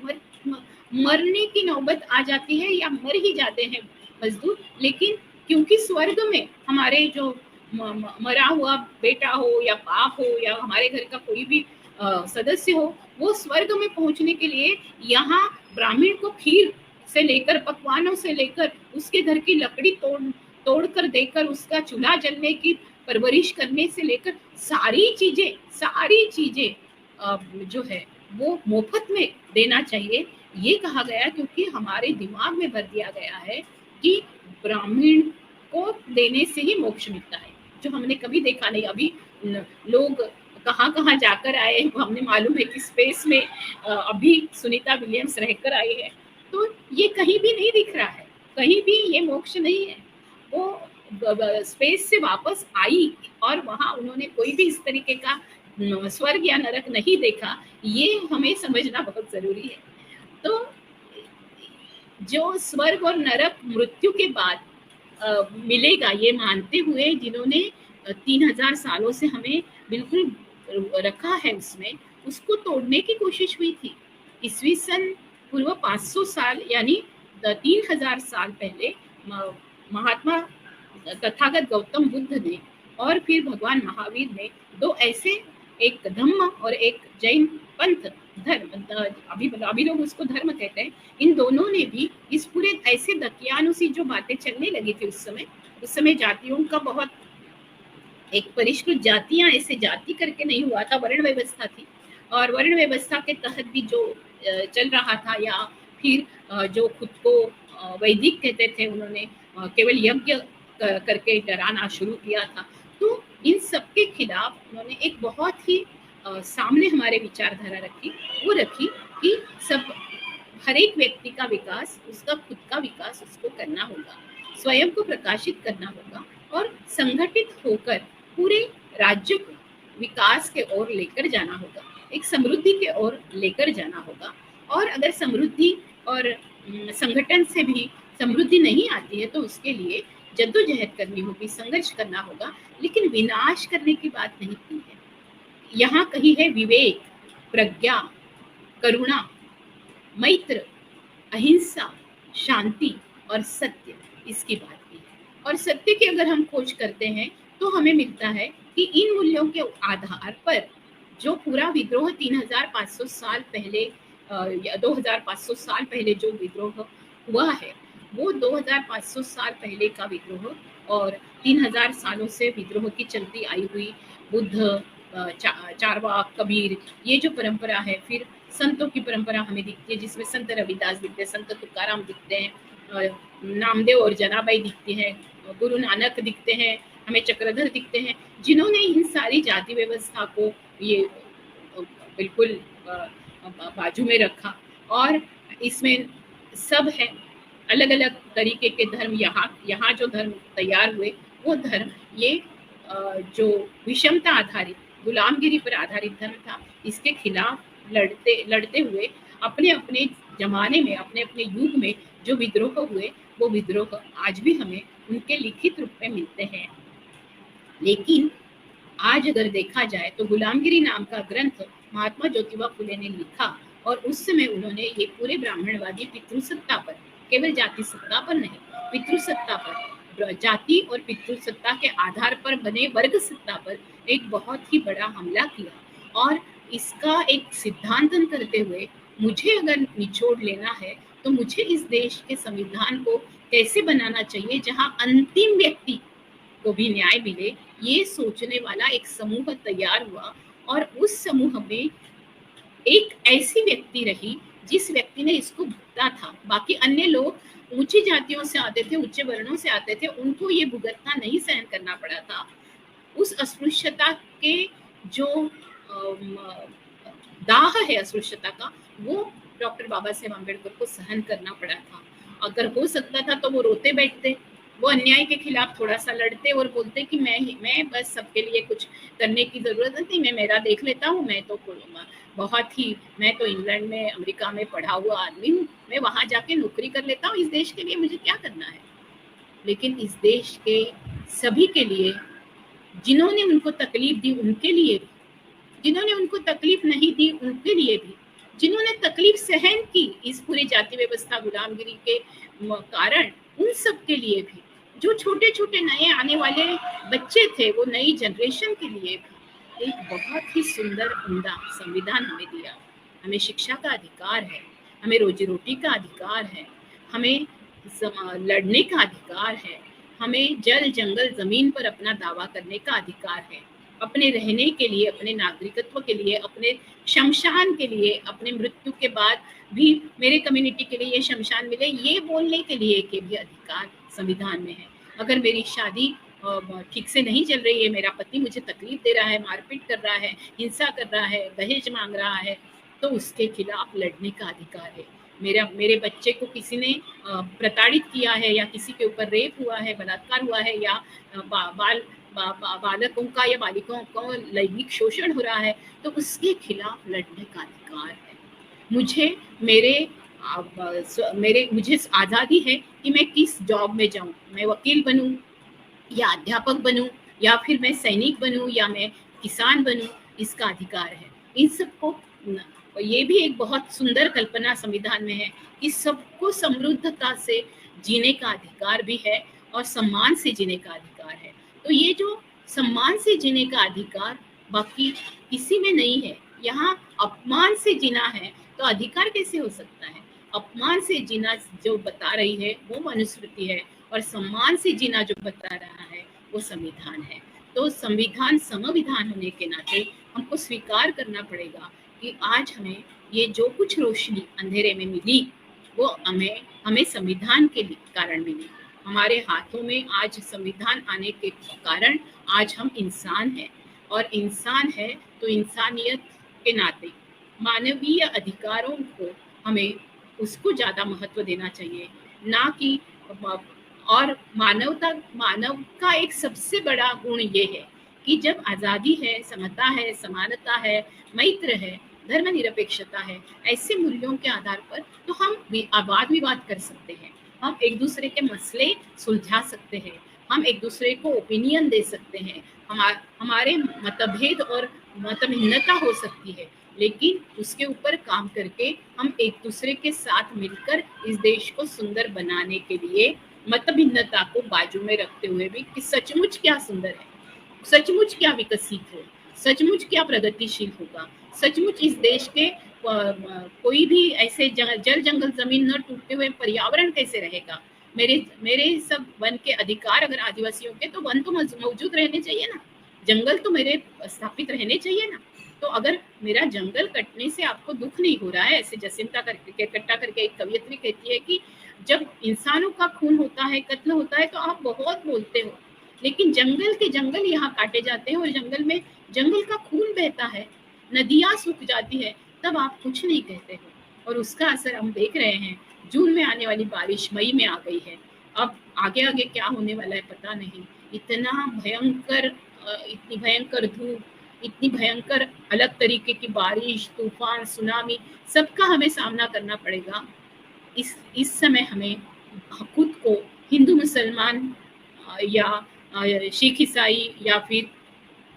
मरने की नौबत आ जाती है या मर ही जाते हैं मजदूर, लेकिन क्योंकि स्वर्ग में हमारे जो मरा हुआ बेटा हो या बाप हो या हमारे घर का कोई भी सदस्य हो, वो स्वर्ग में पहुंचने के लिए यहाँ ब्राह्मण को खीर से लेकर, पकवानों से लेकर, उसके घर की लकड़ी तोड़ कर देकर उसका चूल्हा जलने की परवरिश करने से लेकर सारी चीजें जो है वो मुफ्त में देना चाहिए। ये कहा गया क्योंकि हमारे दिमाग में भर दिया गया है कि ब्राह्मण को देने से ही मोक्ष मिलता है, जो हमने कभी देखा नहीं। अभी लोग कहाँ कहाँ जाकर आए, हमने मालूम है कि स्पेस में अभी सुनीता विलियम्स रहकर आई है, तो ये कहीं भी नहीं दिख रहा है, कहीं भी ये मोक्ष नहीं है। वो स्पेस से वापस आई और वहां उन्होंने कोई भी इस तरीके का स्वर्ग या नरक नहीं देखा, ये हमें समझना बहुत जरूरी है। तो जो स्वर्ग और नरक मृत्यु के बाद मिलेगा, ये मानते हुए जिन्होंने 3000 सालों से हमें बिल्कुल रखा है उसमें, उसको तोड़ने की कोशिश हुई थी। ईस्वी सन पूर्व 500 साल यानी 3000 साल पहले महात्मा तथागत गौतम बुद्ध ने और फिर भगवान महावीर ने दो ऐसे, एक धम्म और एक जैन पंथ धर्म, अभी लोग उसको धर्म कहते हैं, इन दोनों ने भी इस पूरे ऐसे दकियानुसी जो बातें चलने लगी थी उस समय जातियों का बहुत एक परिष्कृत जातियां, ऐसे जाति करके नहीं हुआ था, वर्ण व्यवस्था थी, और वर्ण व्यवस्था के तहत भी जो चल रहा था, या फिर जो खुद को वैदिक कहते थे, उन्होंने केवल यज्ञ करके डराना शुरू किया था। तो इन सबके खिलाफ उन्होंने एक बहुत ही सामने हमारे विचारधारा रखी, वो रखी कि सब हर एक व्यक्ति का विकास, उसका खुद का विकास उसको करना होगा, स्वयं को प्रकाशित करना होगा और संगठित होकर पूरे राज्य को विकास के ओर लेकर जाना होगा, एक समृद्धि के ओर लेकर जाना होगा। और अगर समृद्धि और संगठन से भी समृद्धि नहीं आती है तो उसके लिए जद्दोजहद करनी होगी, संघर्ष करना होगा, लेकिन विनाश करने की बात नहीं की है। यहाँ कही है विवेक, प्रज्ञा, करुणा, मैत्र, अहिंसा, शांति और सत्य, इसकी बात की है। और सत्य की अगर हम खोज करते हैं तो हमें मिलता है कि इन मूल्यों के आधार पर जो पूरा विद्रोह 3500 साल पहले या 2500 साल पहले जो विद्रोह हुआ है, वो 2500 साल पहले का विद्रोह और 3000 सालों से विद्रोह की चलती आई हुई बुद्ध, चारवाक, कबीर, ये जो परंपरा है, फिर संतों की परंपरा हमें दिखती है, जिसमें संत रविदास दिखते हैं, संत तुकाराम दिखते हैं, नामदेव और जनाबाई दिखती हैं, गुरु नानक दिखते हैं, हमें चक्रधर दिखते हैं, जिन्होंने इन सारी जाति व्यवस्था को ये बिल्कुल बाजू में रखा। और इसमें सब है, अलग अलग तरीके के धर्म, यहाँ जो धर्म तैयार हुए वो धर्म ये जो विषमता आधारित, गुलामगिरी पर आधारित धर्म था, इसके खिलाफ लड़ते हुए अपने अपने जमाने में, अपने अपने युग में जो विद्रोह हुए, वो विद्रोह आज भी हमें उनके लिखित रूप में मिलते हैं। लेकिन आज अगर देखा जाए तो गुलामगिरी नाम का ग्रंथ महात्मा ज्योतिबा फुले ने लिखा, और उस समय उन्होंने ये पूरे ब्राह्मणवादी पितृसत्ता पर, केवल जाति सत्ता पर नहीं, पितृसत्ता पर, जाति और पितृसत्ता के आधार पर बने वर्ग सत्ता पर एक बहुत ही बड़ा हमला किया। और इसका एक सिद्धांतन करते हुए मुझे अगर निचोड़ लेना है तो मुझे इस देश के संविधान को कैसे बनाना चाहिए जहां अंतिम व्यक्ति को भी न्याय मिले, ये सोचने वाला एक समूह तैयार हुआ। और उस समूह में एक ऐसी व्यक्ति रही जिस व्यक्ति ने इसको भुगता था। बाकी अन्य लोग ऊंची जातियों से आते थे, उच्च वर्णों से आते थे, उनको ये भुगतना नहीं सहन करना पड़ा था। उस अस्पृश्यता के जो दाह है अस्पृश्यता का, वो डॉक्टर बाबा साहेब अम्बेडकर को सहन करना पड़ा था। अगर हो सकता था तो वो रोते बैठते, वो अन्याय के खिलाफ थोड़ा सा लड़ते और बोलते कि मैं बस सबके लिए कुछ करने की जरूरत नहीं, मैं मेरा देख लेता हूँ, बहुत ही मैं तो इंग्लैंड में अमेरिका में पढ़ा हुआ आदमी हूँ, मैं वहां जाके नौकरी कर लेता हूँ, इस देश के लिए मुझे क्या करना है। लेकिन इस देश के सभी के लिए, जिन्होंने उनको तकलीफ दी उनके लिए भी, जिन्होंने उनको तकलीफ नहीं दी उनके लिए भी, जिन्होंने तकलीफ सहन की इस पूरी जाति व्यवस्था गुलामगिरी के कारण, उन सब के लिए भी, जो छोटे छोटे नए आने वाले बच्चे थे, वो नई जनरेशन के लिए भी एक बहुत ही सुंदर उम्दा संविधान हमें दिया। हमें शिक्षा का अधिकार है, हमें रोजी रोटी का अधिकार है, हमें लड़ने का अधिकार है, हमें जल जंगल जमीन पर अपना दावा करने का अधिकार है, अपने रहने के लिए, अपने नागरिकत्व के लिए, अपने शमशान के लिए, अपने मृत्यु के बाद भी मेरे कम्युनिटी के लिए ये शमशान मिले, ये बोलने के लिए के भी अधिकार संविधान में है। अगर मेरी शादी ठीक से नहीं चल रही है, मेरा पति मुझे तकलीफ दे रहा है, मारपीट कर रहा है, हिंसा कर रहा है, दहेज मांग रहा है, तो उसके खिलाफ लड़ने का अधिकार है। मेरे बच्चे को किसी ने प्रताड़ित किया है, या किसी के ऊपर रेप हुआ है, बलात्कार हुआ है, या बालकों का या बालिकाओं का लैंगिक शोषण हो रहा है, तो उसके खिलाफ लड़ने का अधिकार है। मुझे मुझे आज़ादी है कि मैं किस जॉब में जाऊं, मैं वकील बनूं या अध्यापक बनूं, या फिर मैं सैनिक बनूं, या मैं किसान बनूं, इसका अधिकार है। इन सबको, ये भी एक बहुत सुंदर कल्पना संविधान में है कि सबको समृद्धता से जीने का अधिकार भी है और सम्मान से जीने का अधिकार है। तो ये जो सम्मान से जीने का अधिकार बाकी किसी में नहीं है, यहाँ अपमान से जीना है, तो अधिकार कैसे हो सकता है। अपमान से जीना जो बता रही है वो मनुस्मृति है, और सम्मान से जीना जो बता रहा है वो संविधान है। तो संविधान संविधान होने के नाते हमको स्वीकार करना पड़ेगा कि आज हमें ये जो कुछ रोशनी अंधेरे में मिली, वो हमें संविधान के कारण मिली। हमारे हाथों में आज संविधान आने के कारण आज हम इंसान हैं, और इंसान है तो इंसानियत के नाते मानवीय अधिकारों को हमें उसको ज़्यादा महत्व देना चाहिए, ना कि, और मानव का एक सबसे बड़ा गुण ये है कि जब आज़ादी है, समता है, समानता है, मैत्र है, धर्मनिरपेक्षता है, ऐसे मूल्यों के आधार पर तो हम वाद विवाद कर सकते हैं, हम एक दूसरे के मसले सुलझा सकते हैं, हम एक दूसरे को ओपिनियन दे सकते हैं, हमारे मतभेद और मतभिन्नता हो सकती है, लेकिन उसके ऊपर काम करके हम एक दूसरे के साथ मिलकर इस देश को सुंदर बनाने के लिए मतभिन्नता को बाजू में रखते हुए भी कि सचमुच क्या सुंदर है, सचमुच क्या विकसित हो, सचमुच क्या प्रगतिशील होगा, सचमुच इस देश के कोई भी ऐसे जल जंगल जमीन न टूटते हुए पर्यावरण कैसे रहेगा। मेरे सब वन के अधिकार अगर आदिवासियों के, तो वन तो मौजूद रहने चाहिए ना, जंगल तो मेरे स्थापित रहने चाहिए ना। तो अगर मेरा जंगल कटने से आपको दुख नहीं हो रहा है, ऐसे जसिंता करके इकट्ठा करके एक कवियत्री कहती है कि जब इंसानों का खून होता है, कत्ल होता है, तो आप बहुत बोलते हो, लेकिन जंगल के जंगल यहाँ काटे जाते हैं और जंगल में जंगल का खून बहता है, नदियाँ सूख जाती है, तब आप कुछ नहीं कहते हो। और उसका असर हम देख रहे हैं। जून में आने वाली बारिश मई में आ गई है, अब आगे आगे क्या होने वाला है पता नहीं। इतनी भयंकर धूप, इतनी भयंकर अलग तरीके की बारिश, तूफान, सुनामी, सबका हमें सामना करना पड़ेगा। इस समय हमें खुद को हिंदू मुसलमान या सिख ईसाई, या फिर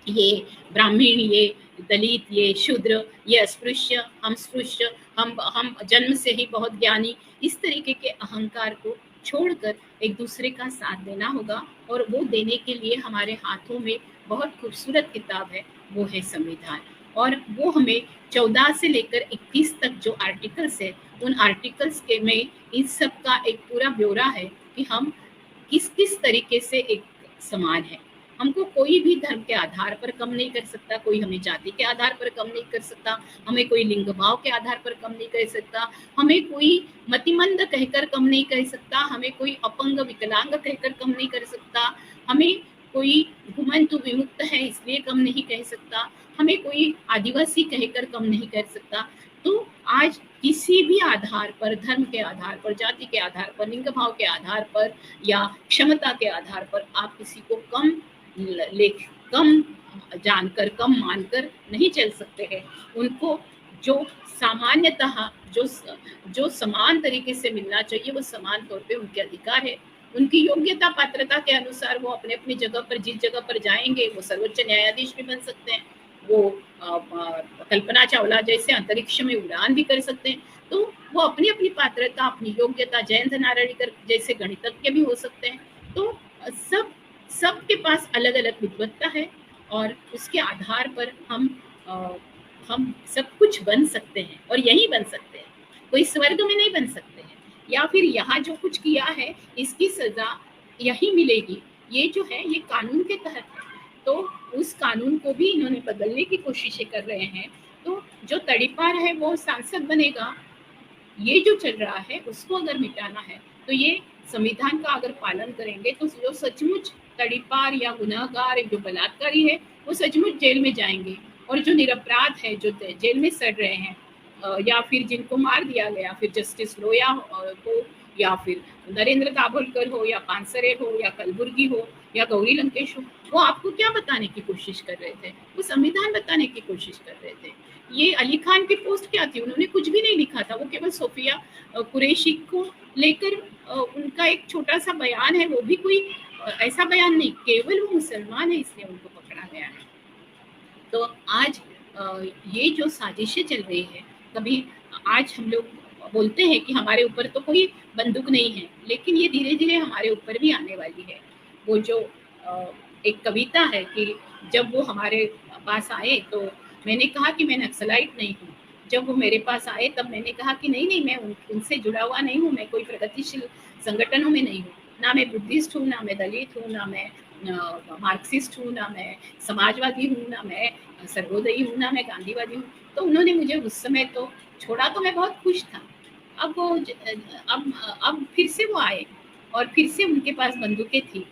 ये ब्राह्मण, ये दलित, ये शूद्र, ये अस्पृश्य, हम स्पृश्य, हम जन्म से ही बहुत ज्ञानी, इस तरीके के अहंकार को छोड़कर एक दूसरे का साथ देना होगा। और वो देने के लिए हमारे हाथों में बहुत खूबसूरत किताब है, वो है संविधान। और वो हमें 14 से लेकर 21 तक जो आर्टिकल्स है, उन आर्टिकल्स के में इन सब का एक पूरा ब्यौरा है कि हम किस किस तरीके से एक समान है। हमको कोई भी धर्म के आधार पर कम नहीं कर सकता, कोई हमें जाति के आधार पर कम नहीं कर सकता, हमें कोई लिंग भाव के आधार पर कम नहीं कर सकता, हमें कोई मतिमंद कहकर कम नहीं कर सकता, हमें कोई अपंग विकलांग कहकर कम नहीं कर सकता, हमें कोई घुमंतु विमुक्त है इसलिए कम नहीं कह सकता, हमें कोई आदिवासी कहकर कम नहीं कर सकता। तो आज किसी भी आधार पर, धर्म के आधार पर, जाति के आधार पर, लिंग भाव के आधार पर या क्षमता के आधार पर आप किसी को कम जानकर, कम मानकर नहीं चल सकते हैं। उनको जो सामान्यतः जो जो समान तरीके से मिलना चाहिए वो समान तौर पे उनके अधिकार है। उनकी योग्यता पात्रता के अनुसार वो अपने अपनी जगह पर, जिस जगह पर जाएंगे वो सर्वोच्च न्यायाधीश भी बन सकते हैं, वो कल्पना चावला जैसे अंतरिक्ष में उड़ान भी कर सकते हैं। तो वो अपनी अपनी पात्रता, अपनी योग्यता, जयंत नारायणकर जैसे गणितज्ञ भी हो सकते हैं। तो सबके पास अलग अलग विद्वत्ता है और उसके आधार पर हम सब कुछ बन सकते हैं और यही बन सकते हैं, कोई स्वर्ग में नहीं बन सकते हैं या फिर यहाँ जो कुछ किया है इसकी सजा यही मिलेगी, ये जो है ये कानून के तहत है। तो उस कानून को भी इन्होंने बदलने की कोशिशें कर रहे हैं। तो जो तड़ीपार है वो सांसद बनेगा, ये जो चल रहा है उसको अगर मिटाना है तो ये संविधान का अगर पालन करेंगे तो जो सचमुच तड़ीपार या गुनाहगार, जो बलात्कारी है वो सचमुच जेल में जाएंगे, और जो निरपराध है, जो जेल में सड़ रहे हैं या फिर जिनको मार दिया गया, फिर जस्टिस लोया हो या फिर नरेंद्र दाभोलकर हो या पानसरे हो या कलबुर्गी हो या गौरी लंकेश हो, वो आपको क्या बताने की कोशिश कर रहे थे? वो संविधान बताने की कोशिश कर रहे थे। ये अली खान की पोस्ट क्या थी? उन्होंने कुछ भी नहीं लिखा था, वो केवल सोफिया कुरैशी को लेकर उनका एक छोटा सा बयान है, वो भी कोई ऐसा बयान नहीं, केवल वो मुसलमान है इसलिए उनको पकड़ा गया है। तो आज ये जो साजिशें चल रही है, कभी आज हम लोग बोलते हैं कि हमारे ऊपर तो कोई बंदूक नहीं है, लेकिन ये धीरे धीरे हमारे ऊपर भी आने वाली है। वो जो एक कविता है कि जब वो हमारे पास आए तो मैंने कहा कि मैं नक्सलाइट नहीं हूँ, जब वो मेरे पास आए तब मैंने कहा कि नहीं मैं उनसे जुड़ा हुआ नहीं हूँ, मैं कोई प्रगतिशील संगठनों में नहीं हूँ, ना मैं बुद्धिस्ट हूँ, ना मैं दलित हूँ, ना मैं मार्क्सिस्ट हूँ, ना मैं समाजवादी हूँ, ना मैं सर्वोदयी हूँ, ना मैं गांधीवादी हूँ। तो उन्होंने मुझे उस समय तो छोड़ा, तो मैं बहुत खुश था। अब वो अब फिर से वो आए और फिर से उनके पास बंदूकें थी।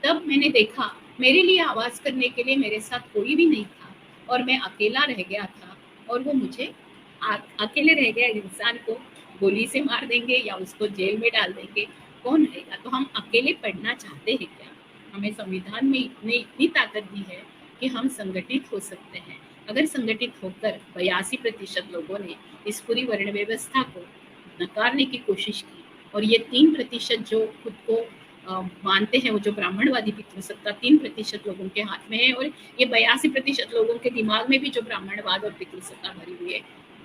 तब मैंने देखा मेरे लिए आवाज़ करने के लिए मेरे साथ कोई भी नहीं था और मैं अकेला रह गया था, और वो मुझे अकेले रह गए इंसान को गोली से मार देंगे या उसको जेल में डाल देंगे, कौन रहेगा? तो हम अकेले पढ़ना चाहते हैं क्या? हमें संविधान में इतनी ताकत दी है कि हम संगठित हो सकते हैं। अगर संगठित होकर 82% लोगों ने इस पूरी वर्ण व्यवस्था को नकारने की कोशिश की, और ये 3% जो खुद को मानते हैं, वो जो ब्राह्मणवादी पितृसत्ता 3% लोगों के हाथ में है, और ये 82% लोगों के दिमाग में भी जो ब्राह्मणवाद और पितृसत्ता भरी हुई है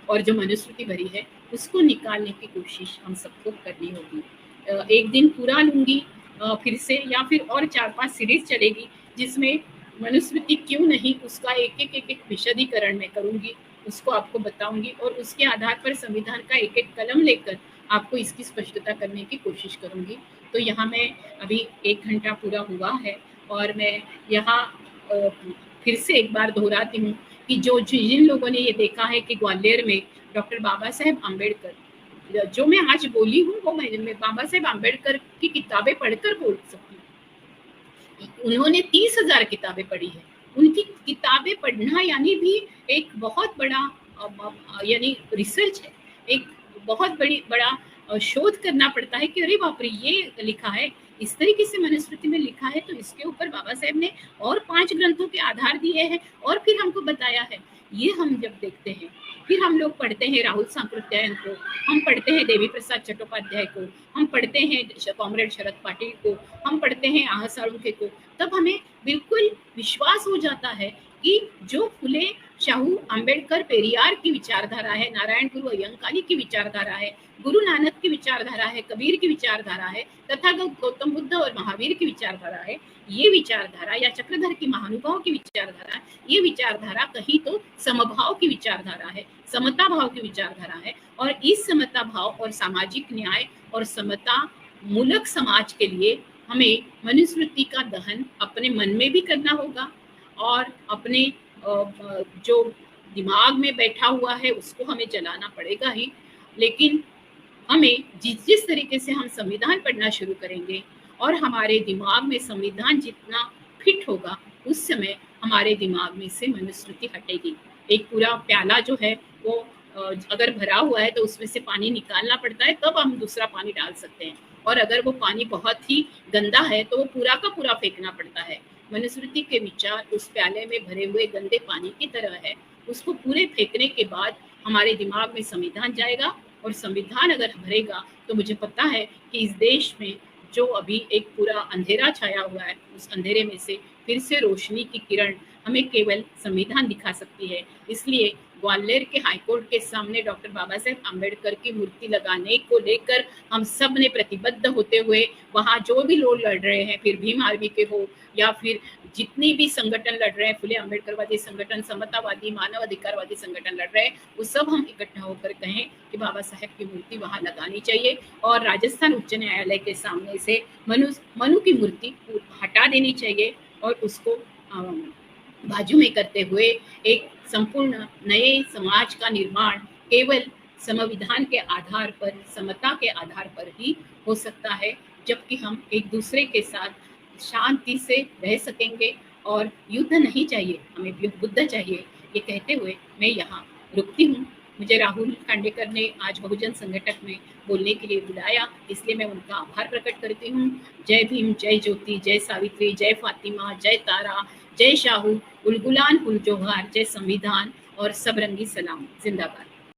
और जो मनुस्मृति भरी है, उसको निकालने की कोशिश हम सबको करनी होगी। एक दिन पूरा लूंगी फिर से, या फिर और 4-5 सीरीज चलेगी जिसमें मनुस्मृति क्यों नहीं, उसका एक विशदीकरण मैं करूंगी, उसको आपको बताऊंगी, और उसके आधार पर संविधान का एक कलम लेकर आपको इसकी स्पष्टता करने की कोशिश करूंगी। तो यहाँ मैं अभी 1 घंटा पूरा हुआ है और मैं यहाँ फिर से एक बार दोहराती हूँ कि जिन लोगों ने ये देखा है कि ग्वालियर में डॉक्टर बाबा साहेब आम्बेडकर, जो मैं आज बोली हूँ वो मैं बाबा साहेब आम्बेडकर की किताबें पढ़कर बोल सकती हूँ। उन्होंने 30,000 किताबें पढ़ी है। उनकी किताबें पढ़ना यानी भी एक बहुत बड़ा यानी रिसर्च है, एक बहुत बड़ा शोध करना पड़ता है कि अरे बाप रे, ये लिखा है, इस तरीके से मनुस्मृति में लिखा है, तो इसके ऊपर बाबा साहेब ने और 5 ग्रंथों के आधार दिए हैं और फिर हमको बताया है। ये हम जब देखते हैं, फिर हम लोग पढ़ते हैं राहुल सांकृत्यायन को, हम पढ़ते हैं देवी प्रसाद चट्टोपाध्याय को, हम पढ़ते हैं कॉमरेड शरद पाटिल को, हम पढ़ते हैं आह साळुंखे को, तब हमें बिल्कुल विश्वास हो जाता है कि जो फुले, शाहू, अंबेडकर, पेरियार की विचारधारा है, नारायण गुरु अयंकाली की विचारधारा है, गुरु नानक की विचारधारा है, कबीर की विचारधारा है, तथा गौतम बुद्ध और महावीर की विचारधारा है, ये विचारधारा या चक्रधर की महानुभाव की विचारधारा, ये विचारधारा कहीं तो समभाव की विचारधारा है, समता भाव की विचारधारा है। और इस समता भाव और सामाजिक न्याय और समता मूलक समाज के लिए हमें मनुस्मृति का दहन अपने मन में भी करना होगा और अपने जो दिमाग में बैठा हुआ है उसको हमें जलाना पड़ेगा ही। लेकिन हमें जिस तरीके से हम संविधान पढ़ना शुरू करेंगे और हमारे दिमाग में संविधान जितना फिट होगा, उस समय हमारे दिमाग में से मनुस्मृति हटेगी। एक पूरा प्याला जो है वो अगर भरा हुआ है तो उसमें से पानी निकालना पड़ता है, तब हम दूसरा पानी डाल सकते हैं। और अगर वो पानी बहुत ही गंदा है तो वो पूरा का पूरा फेंकना पड़ता है। मनुस्मृति के विचार उस प्याले में भरे हुए गंदे पानी की तरह है। उसको पूरे फेंकने के बाद हमारे दिमाग में संविधान जाएगा, और संविधान अगर भरेगा तो मुझे पता है कि इस देश में जो अभी एक पूरा अंधेरा छाया हुआ है, उस अंधेरे में से फिर से रोशनी की किरण हमें केवल संविधान दिखा सकती है। इसलिए ग्वालियर के हाईकोर्ट के सामने डॉक्टर बाबा साहेब आम्बेडकर की मूर्ति लगाने को लेकर हम सब ने प्रतिबद्ध होते हुए, वहाँ जो भी लोग लड़ रहे हैं, फिर भीम आर्मी के हो या फिर जितनी भी संगठन लड़ रहे हैं, फुले अम्बेडकरवादी संगठन, समतावादी, मानव अधिकारवादी संगठन लड़ रहे हैं, वो सब हम इकट्ठा होकर कहें कि बाबा साहेब की मूर्ति वहाँ लगानी चाहिए, और राजस्थान उच्च न्यायालय के सामने से मनु की मूर्ति हटा देनी चाहिए, और उसको बाजू में करते हुए एक संपूर्ण नए समाज का निर्माण केवल संविधान के आधार पर, समता के आधार पर ही हो सकता है, जबकि हम एक दूसरे के साथ शांति से रह सकेंगे। और युद्ध नहीं चाहिए, हमें बुद्ध चाहिए। ये कहते हुए मैं यहाँ रुकती हूँ। मुझे राहुल खांडेकर ने आज बहुजन संगठक में बोलने के लिए बुलाया, इसलिए मैं उनका आभार प्रकट करती हूँ। जय भीम, जय ज्योति, जय सावित्री, जय फातिमा, जय तारा, जय शाहू, उलगुलान उल जोहार, जय संविधान और सबरंगी सलाम। जिंदाबाद।